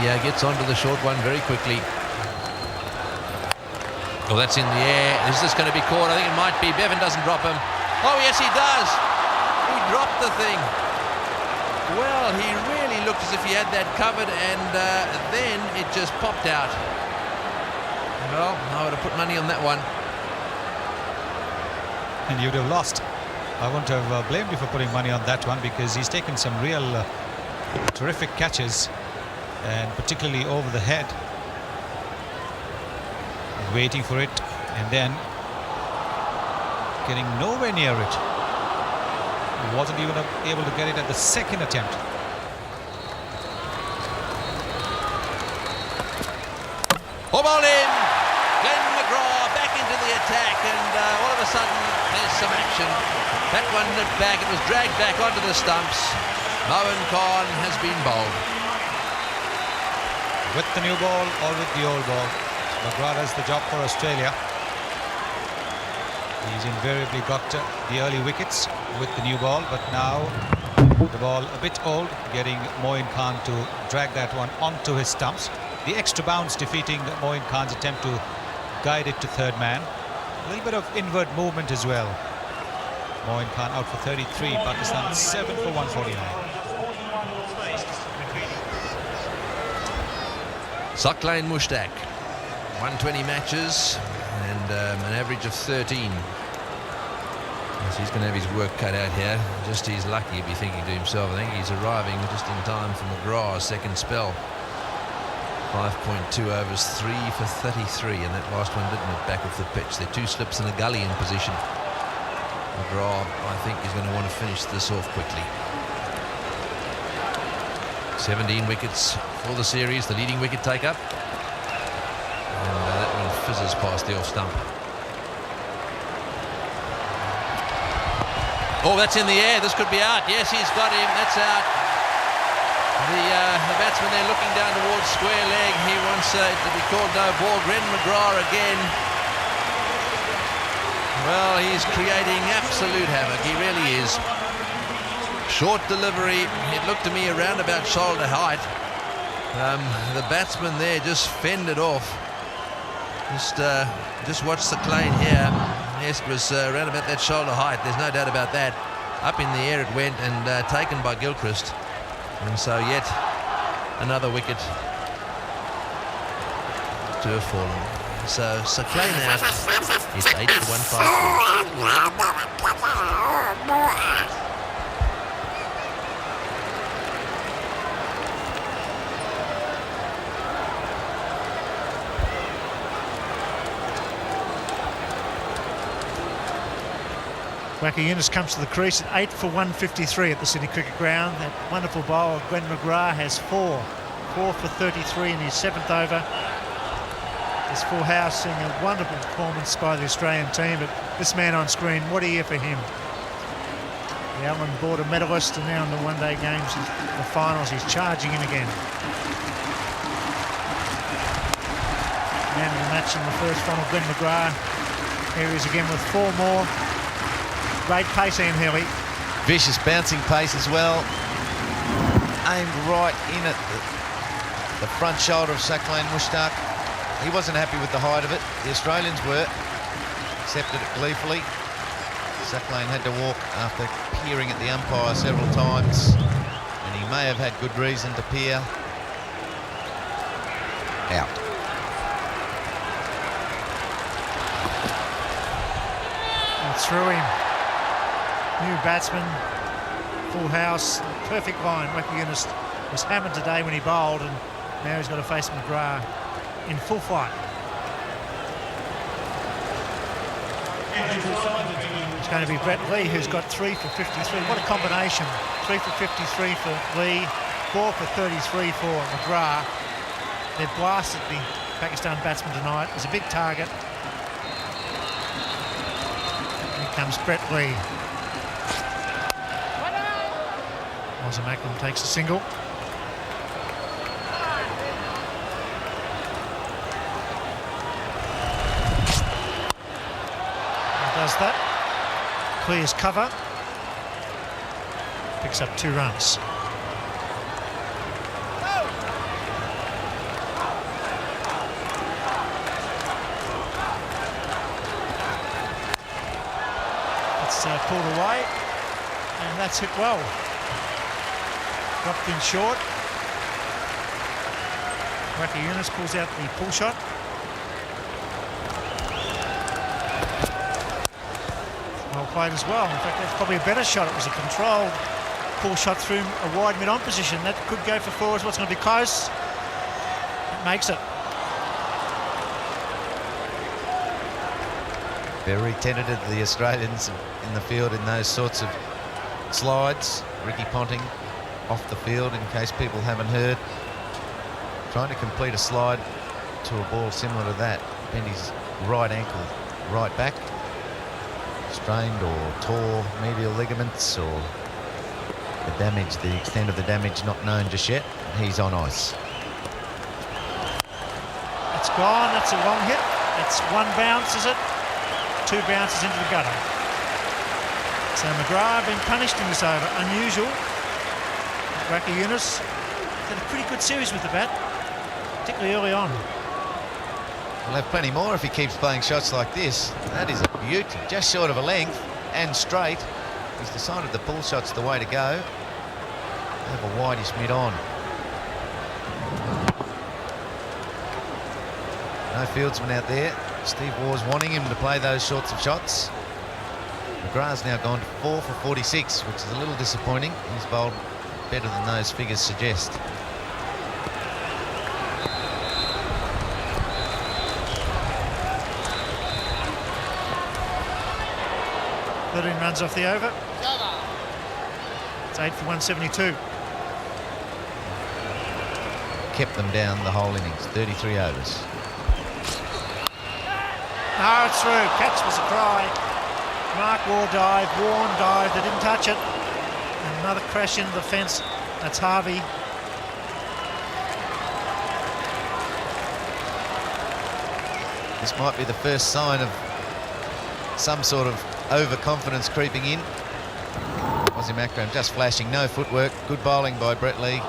He gets onto the short one very quickly. Oh, that's in the air. Is this going to be caught? I think it might be. Bevan doesn't drop him. Oh, yes, he does. He dropped the thing. Well, he really looked as if he had that covered, and then it just popped out. Well, I would have put money on that one. And you'd have lost. I wouldn't have blamed you for putting money on that one, because he's taken some real terrific catches, and particularly over the head. Waiting for it and then getting nowhere near it. He wasn't even able to get it at the second attempt. Oh, ball in! Glenn McGrath back into the attack, and all of a sudden there's some action. That one nipped back. It was dragged back onto the stumps. Mohan Khan has been bowled. With the new ball or with the old ball, McGrath has the job for Australia. He's invariably got the early wickets with the new ball, but now the ball a bit old, getting Moin Khan to drag that one onto his stumps. The extra bounce defeating Moin Khan's attempt to guide it to third man. A little bit of inward movement as well. Moin Khan out for 33, Pakistan 7 for 149. Saqlain Mushtaq, 120 matches and an average of 13. So he's going to have his work cut out here. Just he's lucky, he'll be thinking to himself. I think he's arriving just in time for McGrath's second spell. 5.2 overs, 3 for 33, and that last one didn't hit back off the pitch. They're 2 slips and a gully in position. McGrath, I think, is going to want to finish this off quickly. 17 wickets for the series, the leading wicket take up. And that one fizzes past the off stump. Oh, that's in the air. This could be out. Yes, he's got him. That's out. The batsman there looking down towards square leg. He wants it to be called no ball. Glenn McGrath again. Well, he's creating absolute havoc. He really is. Short delivery. It looked to me around about shoulder height. The batsman there just fended off. Just watch Saqlain here. Yes, it was around about that shoulder height. There's no doubt about that. Up in the air it went, and taken by Gilchrist. And so yet another wicket to have fallen. So Clay now, it's 8 for 154. Wacker Yunus comes to the crease at 8 for 153 at the Sydney Cricket Ground. That wonderful bowler, Glenn McGrath, has 4 for 33 in his 7th over. This full house seeing a wonderful performance by the Australian team, but this man on screen, what a year for him. The Allen Border medalist, and now in the one-day games, the finals, he's charging in again. Man of the match in the first final, Glenn McGrath. Here he is again with 4 more. Great pace, Ian Healy. Vicious bouncing pace as well. Aimed right in at the front shoulder of Saqlain Mushtaq. He wasn't happy with the height of it. The Australians were. Accepted it gleefully. Saqlain had to walk after peering at the umpire several times, and he may have had good reason to peer. Out. And through him. New batsman, full house, perfect line. Wacker Yunus was hammered today when he bowled, and now he's got to face McGrath in full flight. It's going to be Brett Lee, who's got 3 for 53. What a combination. 3 for 53 for Lee, 4 for 33 for McGrath. They've blasted the Pakistan batsman tonight. It's a big target. Here comes Brett Lee. Makram takes a single. And does that. Clears cover. Picks up 2 runs. It's pulled away, and that's hit well. Dropped in short. Wacker Yunus pulls out the pull shot. Well played as well. In fact, that's probably a better shot. It was a controlled pull shot through a wide mid-on position. That could go for 4 as well. It's going to be close. It makes it. Very tentative, the Australians in the field in those sorts of slides. Ricky Ponting off the field, in case people haven't heard, trying to complete a slide to a ball similar to that. Bent his right ankle right back, strained or tore medial ligaments, or the damage, the extent of the damage not known just yet. He's on ice. It's gone. That's a long hit. It's 1 bounce, is it? 2 bounces into the gutter. So McGrath been punished in this over. Unusual. Wacker Yunus had a pretty good series with the bat, particularly early on. We'll have plenty more if he keeps playing shots like this. That is a beaut, just short of a length and straight. He's decided the pull shot's the way to go. Have a wideish mid-on. No fieldsman out there. Steve Waugh's wanting him to play those sorts of shots. McGrath's now gone 4 for 46, which is a little disappointing. He's bowled better than those figures suggest. "13 runs off the over. It's 8 for 172. Kept them down the whole innings, 33 overs. No, it's through. Catch was a cry. Mark Waugh dived, Warren dived, they didn't touch it. And another crash into the fence. That's Harvey. This might be the first sign of some sort of overconfidence creeping in. Wasim Akram just flashing, no footwork. Good bowling by Brett Lee.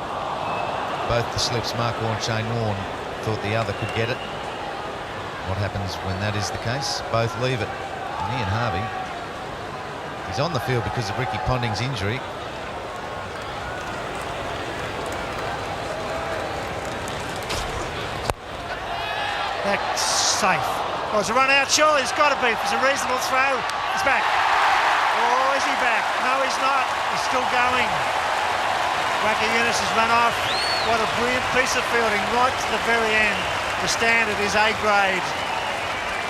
Both the slips, Mark Waugh and Shane Warne, thought the other could get it. What happens when that is the case? Both leave it. And Ian Harvey, he's on the field because of Ricky Ponting's injury. That's safe. Oh, it's a run out, surely it's got to be. It's a reasonable throw. He's back. Oh, is he back? No, he's not. He's still going. Wacker Yunus has run off. What a brilliant piece of fielding right to the very end. The standard is A grade.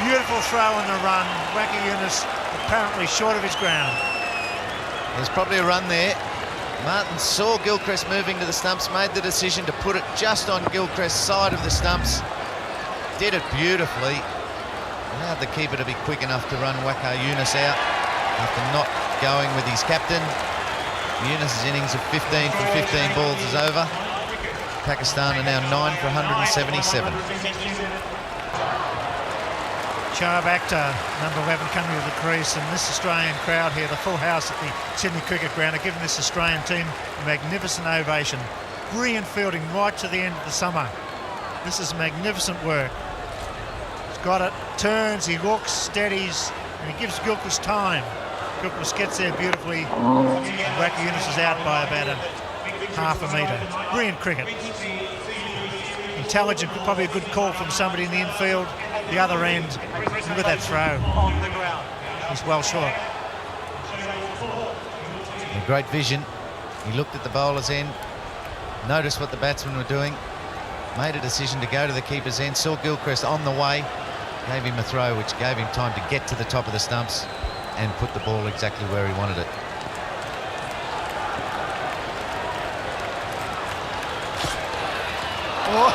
Beautiful throw on the run. Wacker Yunus apparently short of his ground. There's probably a run there. Martin saw Gilchrist moving to the stumps, made the decision to put it just on Gilchrist's side of the stumps. Did it beautifully. Allowed the keeper to be quick enough to run Wacker Yunus out after not going with his captain. Yunus's innings of 15 from 15 balls is over. Pakistan are now 9 for 177. Shoaib Akhtar, number 11, coming to the crease, and this Australian crowd here, the full house at the Sydney Cricket Ground, are giving this Australian team a magnificent ovation. Brilliant fielding right to the end of the summer. This is magnificent work. He's got it, turns, he looks, steadies, and he gives Gilchrist time. Gilchrist gets there beautifully, and Wacker Yunus is out by about a half a metre. Brilliant cricket. Intelligent, probably a good call from somebody in the infield. The other end, look at that throw. He's well short. A great vision. He looked at the bowler's end, noticed what the batsmen were doing, made a decision to go to the keeper's end, saw Gilchrist on the way, gave him a throw which gave him time to get to the top of the stumps and put the ball exactly where he wanted it. Oh,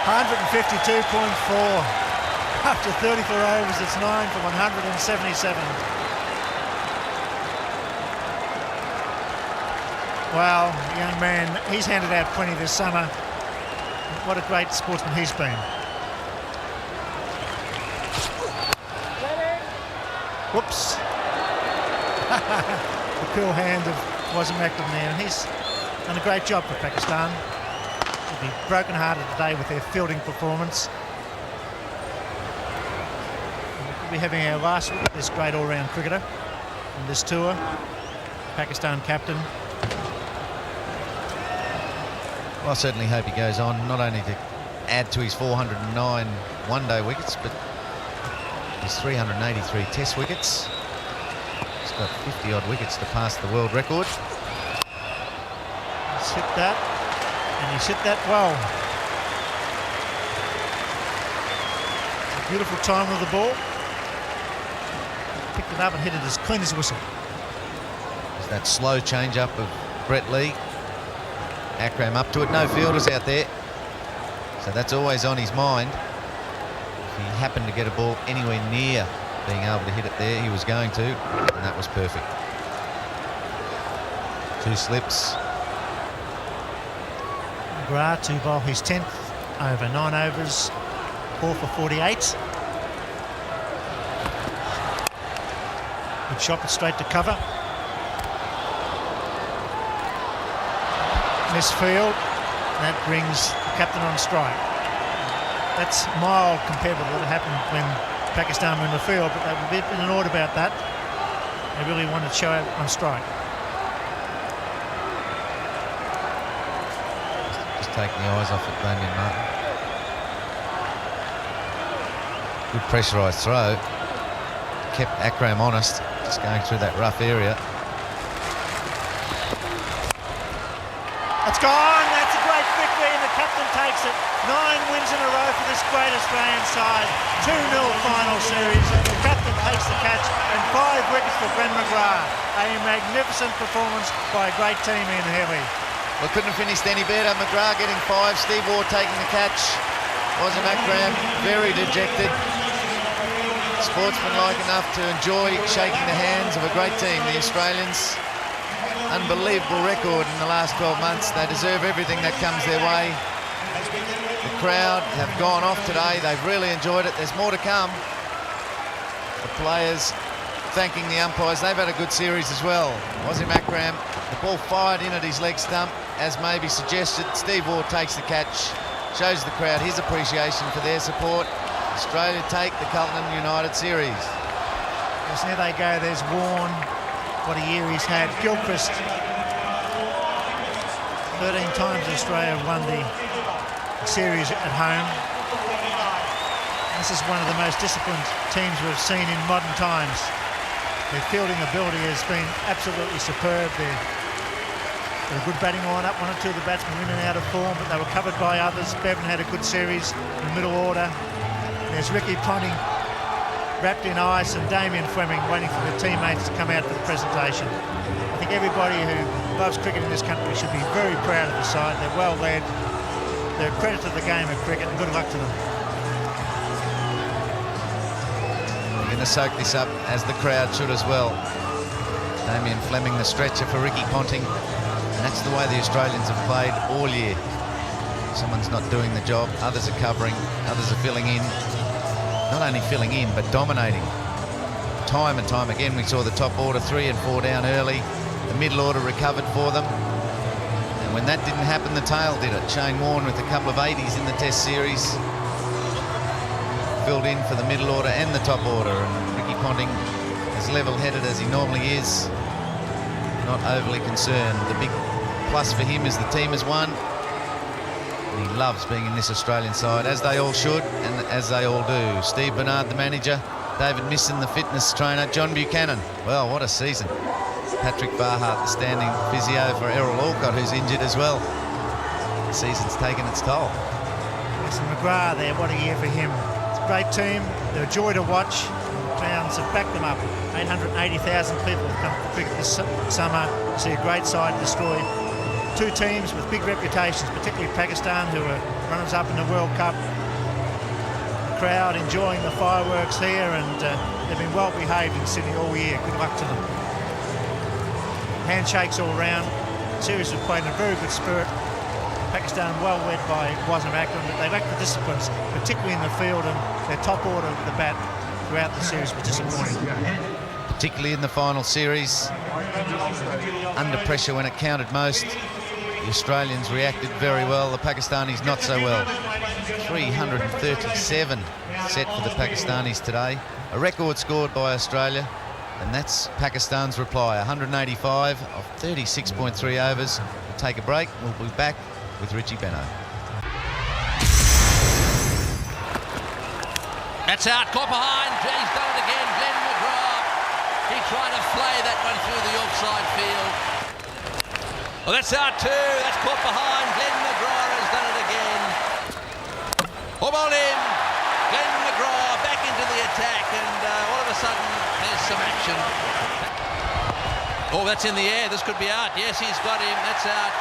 152.4 after 34 overs. It's 9 for 177. Wow, young man, he's handed out plenty this summer. What a great sportsman he's been. Whoops. The cool hand of Wasim Akram there, and he's done a great job for Pakistan. They'll be broken-hearted today with their fielding performance. We'll be having our last look at this great all-round cricketer on this tour, Pakistan captain. Well, I certainly hope he goes on, not only to add to his 409 one-day wickets, but his 383 test wickets. He's got 50-odd wickets to pass the world record. He's hit that, and he's hit that well. A beautiful time of the ball. Picked it up and hit it as clean as a whistle. There's that slow change-up of Brett Lee. Akram up to it, no fielders out there, so that's always on his mind. If he happened to get a ball anywhere near being able to hit it there, he was going to, and that was perfect. 2 slips. McGrath to bowl his 10th over 9 overs, 4 for 48. Good shot, but straight to cover. Misfield, that brings the captain on strike. That's mild compared with what happened when Pakistan were in the field, but they were a bit in an order about that. They really wanted to show out on strike. Just taking the eyes off it, Damien Martin. Good pressurised throw. Kept Akram honest, just going through that rough area. It's gone. That's a great victory, and the captain takes it. 9 wins in a row for this great Australian side. 2-0 final series. The captain takes the catch, and 5 wickets for Glenn McGrath. A magnificent performance by a great team in Heavy. Well, couldn't have finished any better. McGrath getting 5, Steve Waugh taking the catch. Wasim Akram very dejected. Sportsmanlike enough to enjoy shaking the hands of a great team, the Australians. Unbelievable record in the last 12 months. They deserve everything that comes their way. The crowd have gone off today. They've really enjoyed it. There's more to come. The players thanking the umpires. They've had a good series as well. Wasim Akram, the ball fired in at his leg stump, as maybe suggested. Steve Waugh takes the catch, shows the crowd his appreciation for their support. Australia take the Carlton United series. Yes, there they go. There's Warne. What a year he's had. Gilchrist 13 times Australia have won the series at home. This is one of the most disciplined teams we've seen in modern times. Their fielding ability has been absolutely superb. They're a good batting line-up. One or two of the batsmen were in and out of form, but they were covered by others. Bevan had a good series in middle order. There's Ricky Ponting wrapped in ice and Damien Fleming waiting for their teammates to come out for the presentation. I think everybody who loves cricket in this country should be very proud of the side. They're well led. They're a credit to the game of cricket, and good luck to them. We're going to soak this up, as the crowd should as well. Damien Fleming, the stretcher for Ricky Ponting. And that's the way the Australians have played all year. Someone's not doing the job, others are covering, others are filling in. Not only filling in, but dominating. Time and time again, we saw the top order 3 and 4 down early. The middle order recovered for them. And when that didn't happen, the tail did it. Shane Warne with a couple of 80s in the Test series. Filled in for the middle order and the top order. And Ricky Ponting, as level-headed as he normally is, not overly concerned. The big plus for him is the team has won. And he loves being in this Australian side, as they all should and as they all do. Steve Bernard, the manager. David Misson, the fitness trainer. John Buchanan. Well, what a season. Patrick Barhart, the standing physio for Errol Alcott, who's injured as well. The season's taken its toll. Yes, and McGrath there, what a year for him. It's a great team. They're a joy to watch. Towns have backed them up. 880,000 people have come to cricket this summer to see a great side destroy two teams with big reputations, particularly Pakistan, who are runners-up in the World Cup. The crowd enjoying the fireworks here, and they've been well behaved in Sydney all year. Good luck to them. Handshakes all round. The series have played in a very good spirit. Pakistan well led by Wasim Akram, but they lack the disciplines, particularly in the field, and their top order of the bat throughout the series was disappointing. Particularly in the final series, under pressure when it counted most. The Australians reacted very well, the Pakistanis not so well. 337 set for the Pakistanis today. A record scored by Australia, and that's Pakistan's reply. 185 of 36.3 overs. We'll take a break. We'll be back with Richie Beno. That's out, caught behind. He's done it again. Glenn McGrath. He tried to flay that one through the offside field. Well, that's out too. That's caught behind. Glenn McGrath has done it again. All ball in. Glenn McGrath back into the attack, and all of a sudden there's some action. Oh, that's in the air. This could be out. Yes, he's got him. That's out.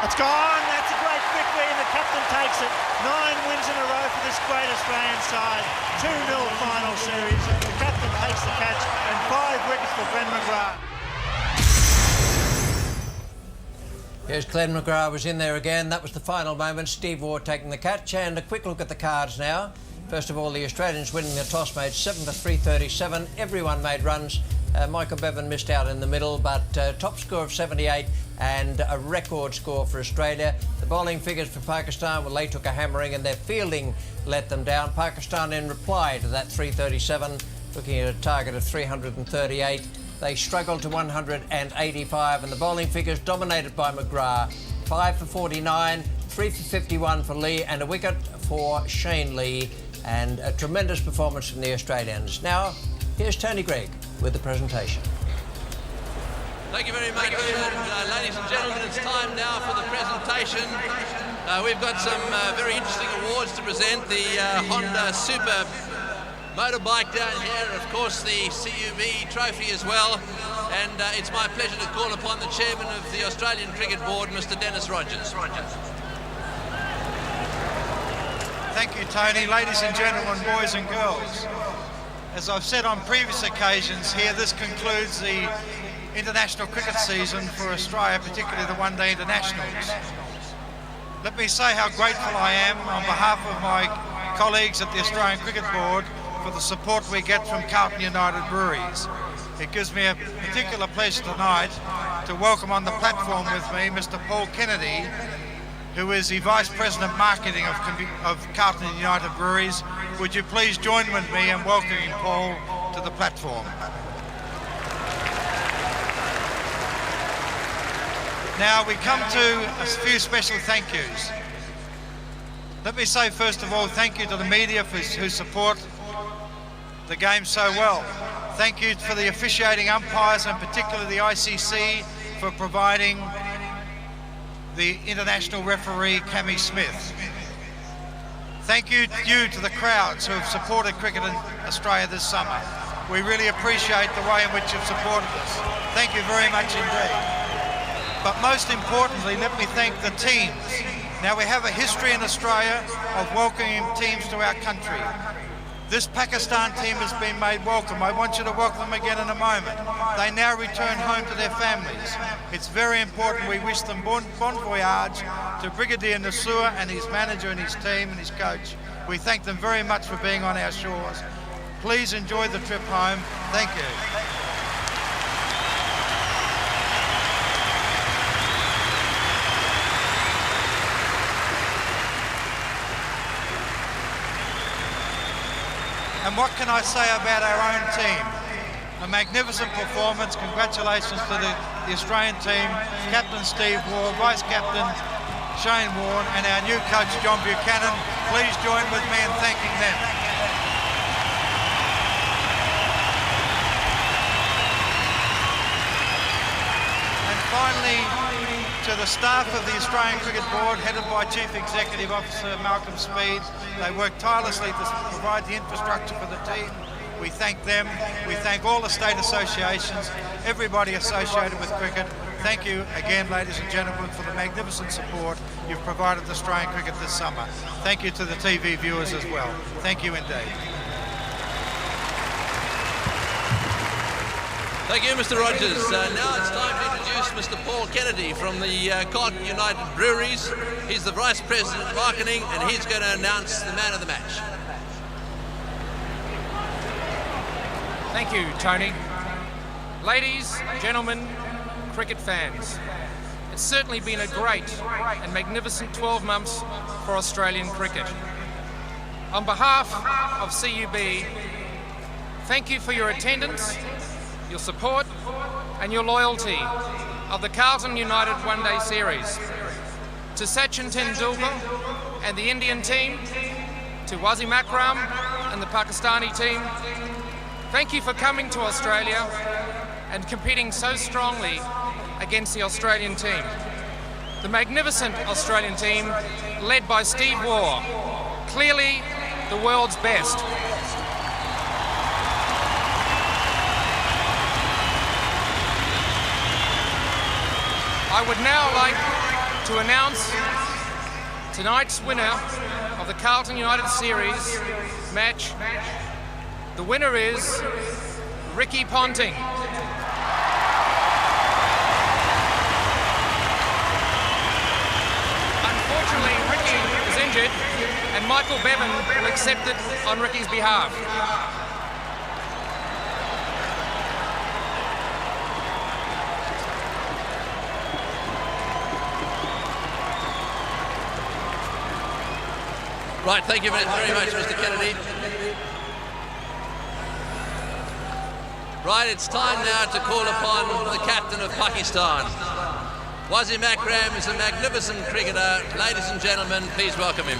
It's gone. That's a great victory, and the captain takes it. 9 wins in a row for this great Australian side. 2-0 final series. The captain takes the catch, and 5 wickets for Glenn McGrath. Yes, Glenn McGrath was in there again. That was the final moment. Steve Waugh taking the catch, and a quick look at the cards now. First of all, the Australians winning the toss made 7 for 337. Everyone made runs. Michael Bevan missed out in the middle, but top score of 78 and a record score for Australia. The bowling figures for Pakistan, well, they took a hammering, and their fielding let them down. Pakistan, in reply to that 337, looking at a target of 338. They struggled to 185, and the bowling figures dominated by McGrath. 5 for 49, 3 for 51 for Lee, and a wicket for Shane Lee, and a tremendous performance from the Australians. Now, here's Tony Greig with the presentation. Thank you very much, ladies and gentlemen. It's time now for the presentation. We've got some very interesting awards to present. The Honda Super motorbike down here, of course the CUB trophy as well, and it's my pleasure to call upon the chairman of the Australian Cricket Board, Mr. Dennis Rogers. Thank you, Tony. Ladies and gentlemen, boys and girls, as I've said on previous occasions here, this concludes the international cricket season for Australia, particularly the one-day internationals. Let me say how grateful I am on behalf of my colleagues at the Australian Cricket Board for the support we get from Carlton United Breweries. It gives me a particular pleasure tonight to welcome on the platform with me Mr. Paul Kennedy, who is the Vice President Marketing of Carlton United Breweries. Would you please join with me in welcoming Paul to the platform? Now we come to a few special thank yous. Let me say first of all thank you to the media who support the game so well. Thank you for the officiating umpires and particularly the ICC for providing the international referee Cammy Smith. Thank you to the crowds who have supported cricket in Australia this summer. We really appreciate the way in which you've supported us. Thank you very much indeed. But most importantly, let me thank the teams. Now we have a history in Australia of welcoming teams to our country. This Pakistan team has been made welcome. I want you to welcome them again in a moment. They now return home to their families. It's very important we wish them bon voyage to Brigadier Nasur and his manager and his team and his coach. We thank them very much for being on our shores. Please enjoy the trip home. Thank you. And what can I say about our own team? A magnificent performance. Congratulations to the Australian team, Captain Steve Waugh, Vice Captain Shane Warne, and our new coach John Buchanan. Please join with me in thanking them. And finally, to the staff of the Australian Cricket Board, headed by Chief Executive Officer Malcolm Speed. They work tirelessly to provide the infrastructure for the team. We thank them. We thank all the state associations, everybody associated with cricket. Thank you again, ladies and gentlemen, for the magnificent support you've provided Australian cricket this summer. Thank you to the TV viewers as well. Thank you indeed. Thank you, Mr. Rogers. Now it's time to introduce Mr. Paul Kennedy from the Carlton United Breweries. He's the Vice President of Marketing, and he's going to announce the man of the match. Thank you, Tony. Ladies, gentlemen, cricket fans, it's certainly been a great and magnificent 12 months for Australian cricket. On behalf of CUB, thank you for your attendance, your support and your loyalty of the Carlton United One-Day Series. To Sachin Tendulkar and the Indian team, to Wasim Akram and the Pakistani team, thank you for coming to Australia and competing so strongly against the Australian team. The magnificent Australian team led by Steve Waugh, clearly the world's best. I would now like to announce tonight's winner of the Carlton United Series match. The winner is Ricky Ponting. Unfortunately, Ricky is injured and Michael Bevan will accept it on Ricky's behalf. Right, thank you very much, Mr. Kennedy. Right, it's time now to call upon the captain of Pakistan. Wasim Akram is a magnificent cricketer. Ladies and gentlemen, please welcome him.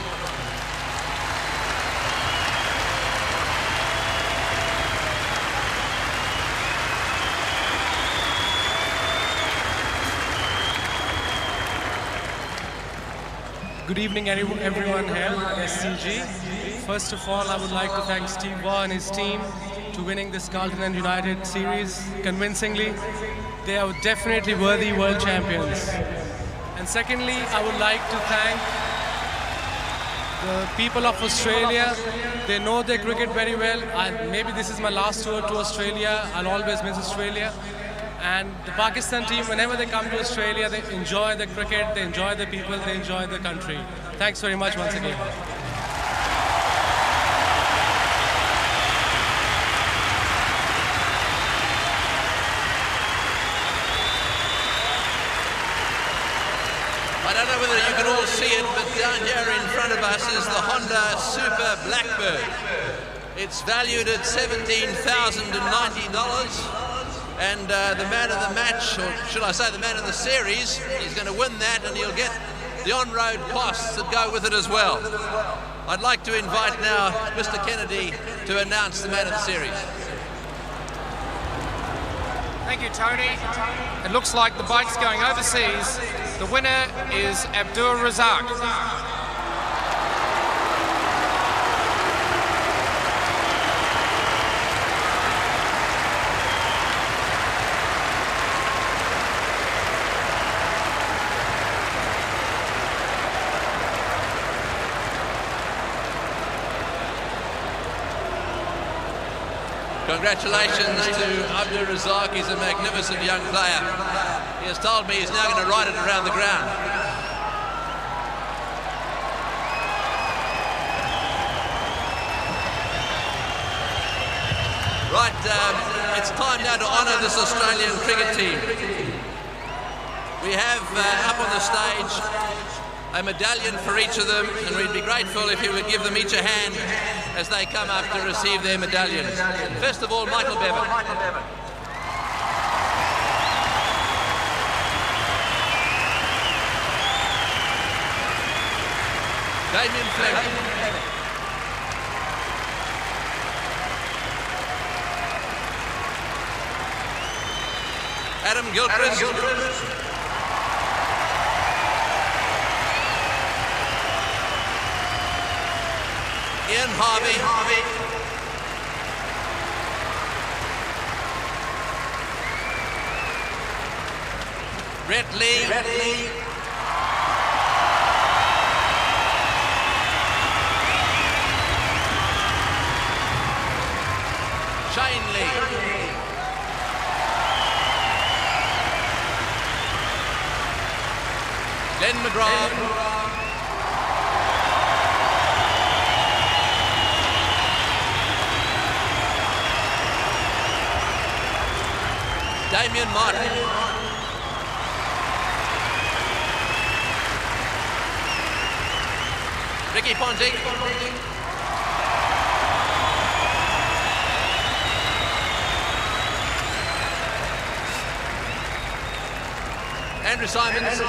Good evening, everyone here at SCG. First of all, I would like to thank Steve Waugh and his team to winning this Carlton and United series convincingly. They are definitely worthy world champions. And secondly, I would like to thank the people of Australia. They know their cricket very well. Maybe this is my last tour to Australia. I'll always miss Australia. And the Pakistan team, whenever they come to Australia, they enjoy the cricket, they enjoy the people, they enjoy the country. Thanks very much once again. I don't know whether you can all see it, but down here in front of us is the Honda Super Blackbird. It's valued at $17,090. And the man of the match, or should I say the man of the series, he's going to win that, and he'll get the on-road costs that go with it as well. I'd like to invite now Mr. Kennedy to announce the man of the series. Thank you, Tony. It looks like the bike's going overseas. The winner is Abdur Razak. Congratulations to Abdur Razak. He's a magnificent young player. He has told me he's now going to ride it around the ground. Right, it's time now to honour this Australian cricket team. We have up on the stage a medallion for each of them, and we'd be grateful if you would give them each a hand as they come up to receive their medallions. First of all, Michael Bevan. Damien Fleming. Adam Gilchrist. Ian Harvey. Brett Lee. Shane Lee. Glenn McGrath. Damien Martin. Ricky Ponting. Andrew Simons.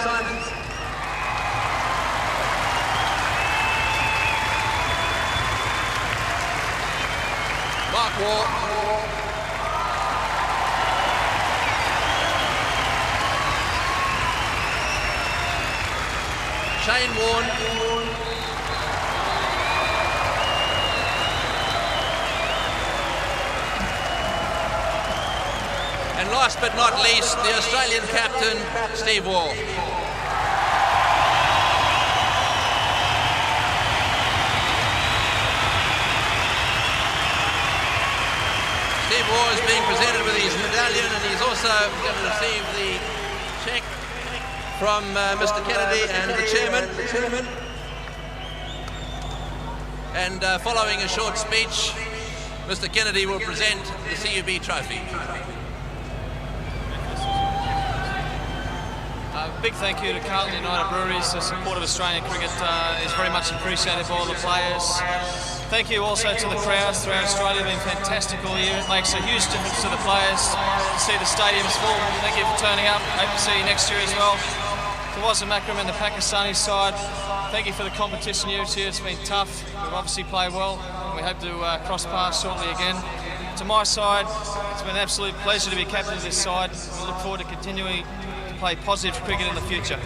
Mark Waugh. Shane Warne. And last but not least, the Australian captain, Steve Waugh. Steve Waugh is being presented with his medallion, and he's also going to receive the cheque from Mr. Kennedy and the chairman. And following a short speech, Mr. Kennedy will present the CUB trophy. Big thank you to Carlton United Breweries. The support of Australian cricket is very much appreciated by all the players. Thank you also to the crowds throughout Australia. They've been fantastic all year. It makes a huge difference to the players to see the stadiums full. Thank you for turning up. Hope to see you next year as well. To Wasim Akram and the Pakistani side, thank you for the competition here this year. It's been tough. We've obviously played well. We hope to cross paths shortly again. To my side, it's been an absolute pleasure to be captain of this side. We look forward to continuing to play positive cricket in the future.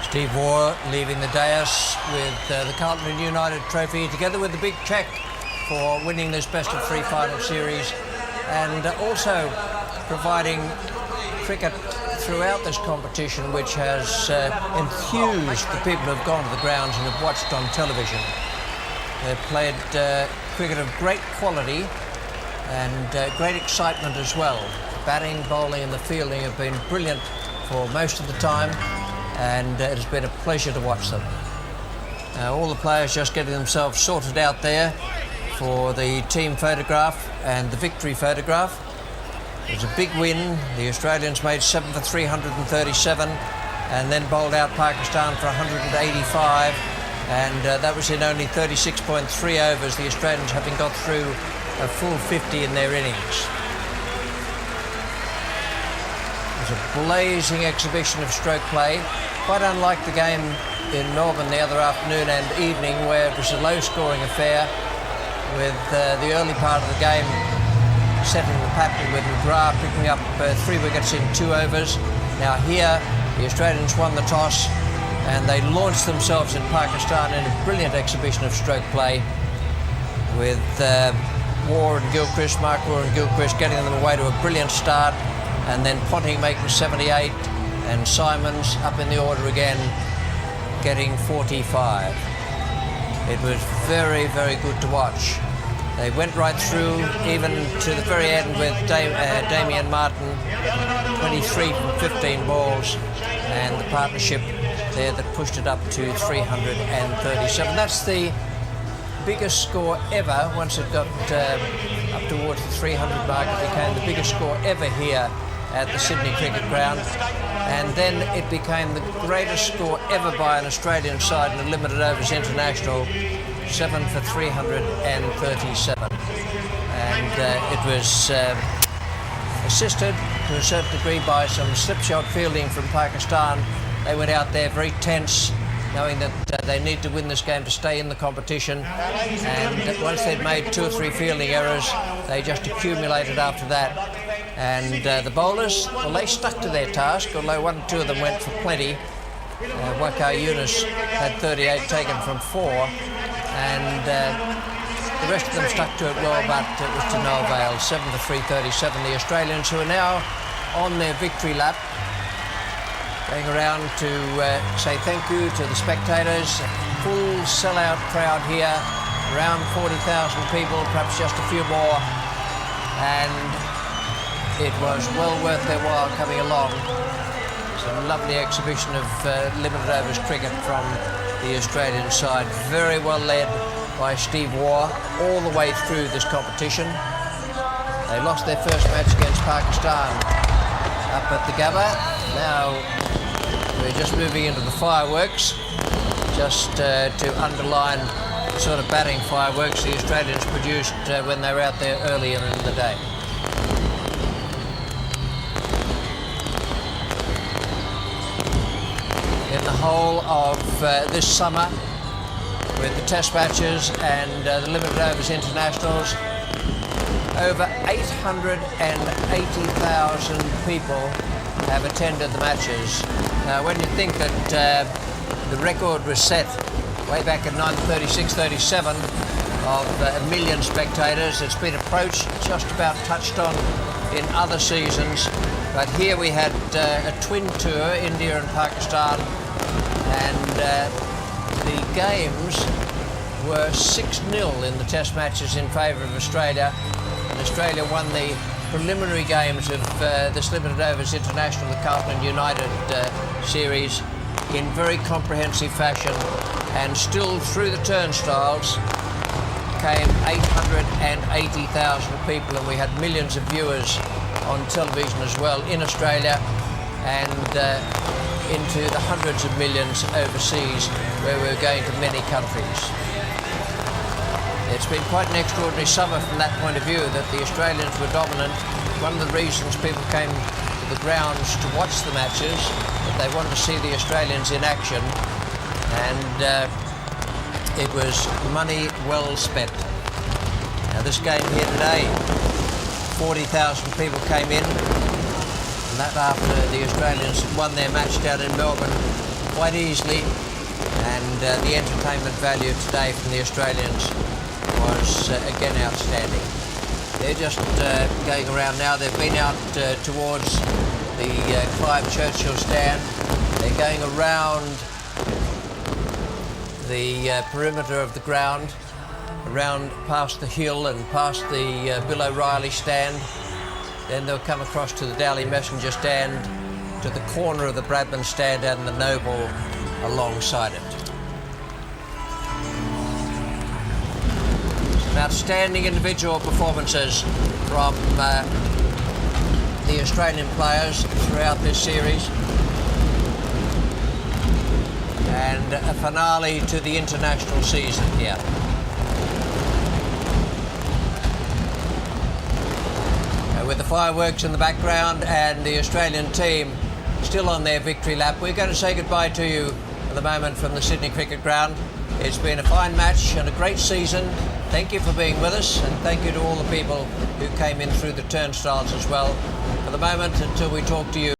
Steve Waugh leaving the dais with the Carlton United trophy, together with the big cheque for winning this best-of-3 final series, and also providing cricket throughout this competition, which has enthused the people who have gone to the grounds and have watched on television. They've played cricket of great quality and great excitement as well. The batting, bowling and the fielding have been brilliant for most of the time, and it has been a pleasure to watch them. All the players just getting themselves sorted out there for the team photograph and the victory photograph. It was a big win. The Australians made 7 for 337 and then bowled out Pakistan for 185, and that was in only 36.3 overs, the Australians having got through a full 50 in their innings. It was a blazing exhibition of stroke play, quite unlike the game in Melbourne the other afternoon and evening, where it was a low-scoring affair with the early part of the game setting the pattern with McGrath picking up 3 wickets in 2 overs. Now here, the Australians won the toss and they launched themselves in Pakistan in a brilliant exhibition of stroke play with Waugh and Gilchrist, Mark Waugh and Gilchrist getting them away to a brilliant start, and then Ponting making 78 and Simons up in the order again getting 45. It was very, very good to watch. They went right through, even to the very end with Damien Martin, 23 from 15 balls, and the partnership there that pushed it up to 337. That's the biggest score ever. Once it got up towards the 300 mark, it became the biggest score ever here at the Sydney Cricket Ground. And then it became the greatest score ever by an Australian side in a limited overs international, 7 for 337. And it was assisted to a certain degree by some slipshod fielding from Pakistan. They went out there very tense, knowing that they need to win this game to stay in the competition. And once they'd made 2 or 3 fielding errors, they just accumulated after that. And the bowlers, well, they stuck to their task, although 1 or 2 of them went for plenty. Waqar Younis had 38 taken from 4, and the rest of them stuck to it well, but it was to no avail. 7 for 337. The Australians, who are now on their victory lap, going around to say thank you to the spectators. Full sellout crowd here, around 40,000 people, perhaps just a few more, and it was well worth their while coming along. It's a lovely exhibition of limited overs cricket from the Australian side, very well led by Steve Waugh all the way through this competition. They lost their first match against Pakistan up at the Gabba. Now we're just moving into the fireworks, just to underline the sort of batting fireworks the Australians produced when they were out there earlier in the day. In the whole of this summer, with the test matches and the limited overs internationals, over 880,000 people have attended the matches. Now, when you think that the record was set way back in 1936-37 of 1 million spectators, it's been approached, just about touched on in other seasons. But here we had a twin tour, India and Pakistan, and the games were 6-0 in the test matches in favour of Australia, and Australia won the preliminary games of this limited overs international, the Carlton United series, in very comprehensive fashion, and still through the turnstiles came 880,000 people, and we had millions of viewers on television as well in Australia, and into the hundreds of millions overseas, where we're going to many countries. It's been quite an extraordinary summer from that point of view, that the Australians were dominant. One of the reasons people came to the grounds to watch the matches, that they wanted to see the Australians in action, and it was money well spent. Now this game here today, 40,000 people came in, and that after the Australians had won their match down in Melbourne quite easily, and the entertainment value today from the Australians was again outstanding. They're just going around now. They've been out towards the Clive Churchill stand. They're going around the perimeter of the ground, around past the hill and past the Bill O'Reilly stand. Then they'll come across to the Daily Messenger stand, to the corner of the Bradman stand and the Noble alongside it. Some outstanding individual performances from the Australian players throughout this series. And a finale to the international season here. With the fireworks in the background and the Australian team still on their victory lap, we're going to say goodbye to you at the moment from the Sydney Cricket Ground. It's been a fine match and a great season. Thank you for being with us, and thank you to all the people who came in through the turnstiles as well. For the moment, until we talk to you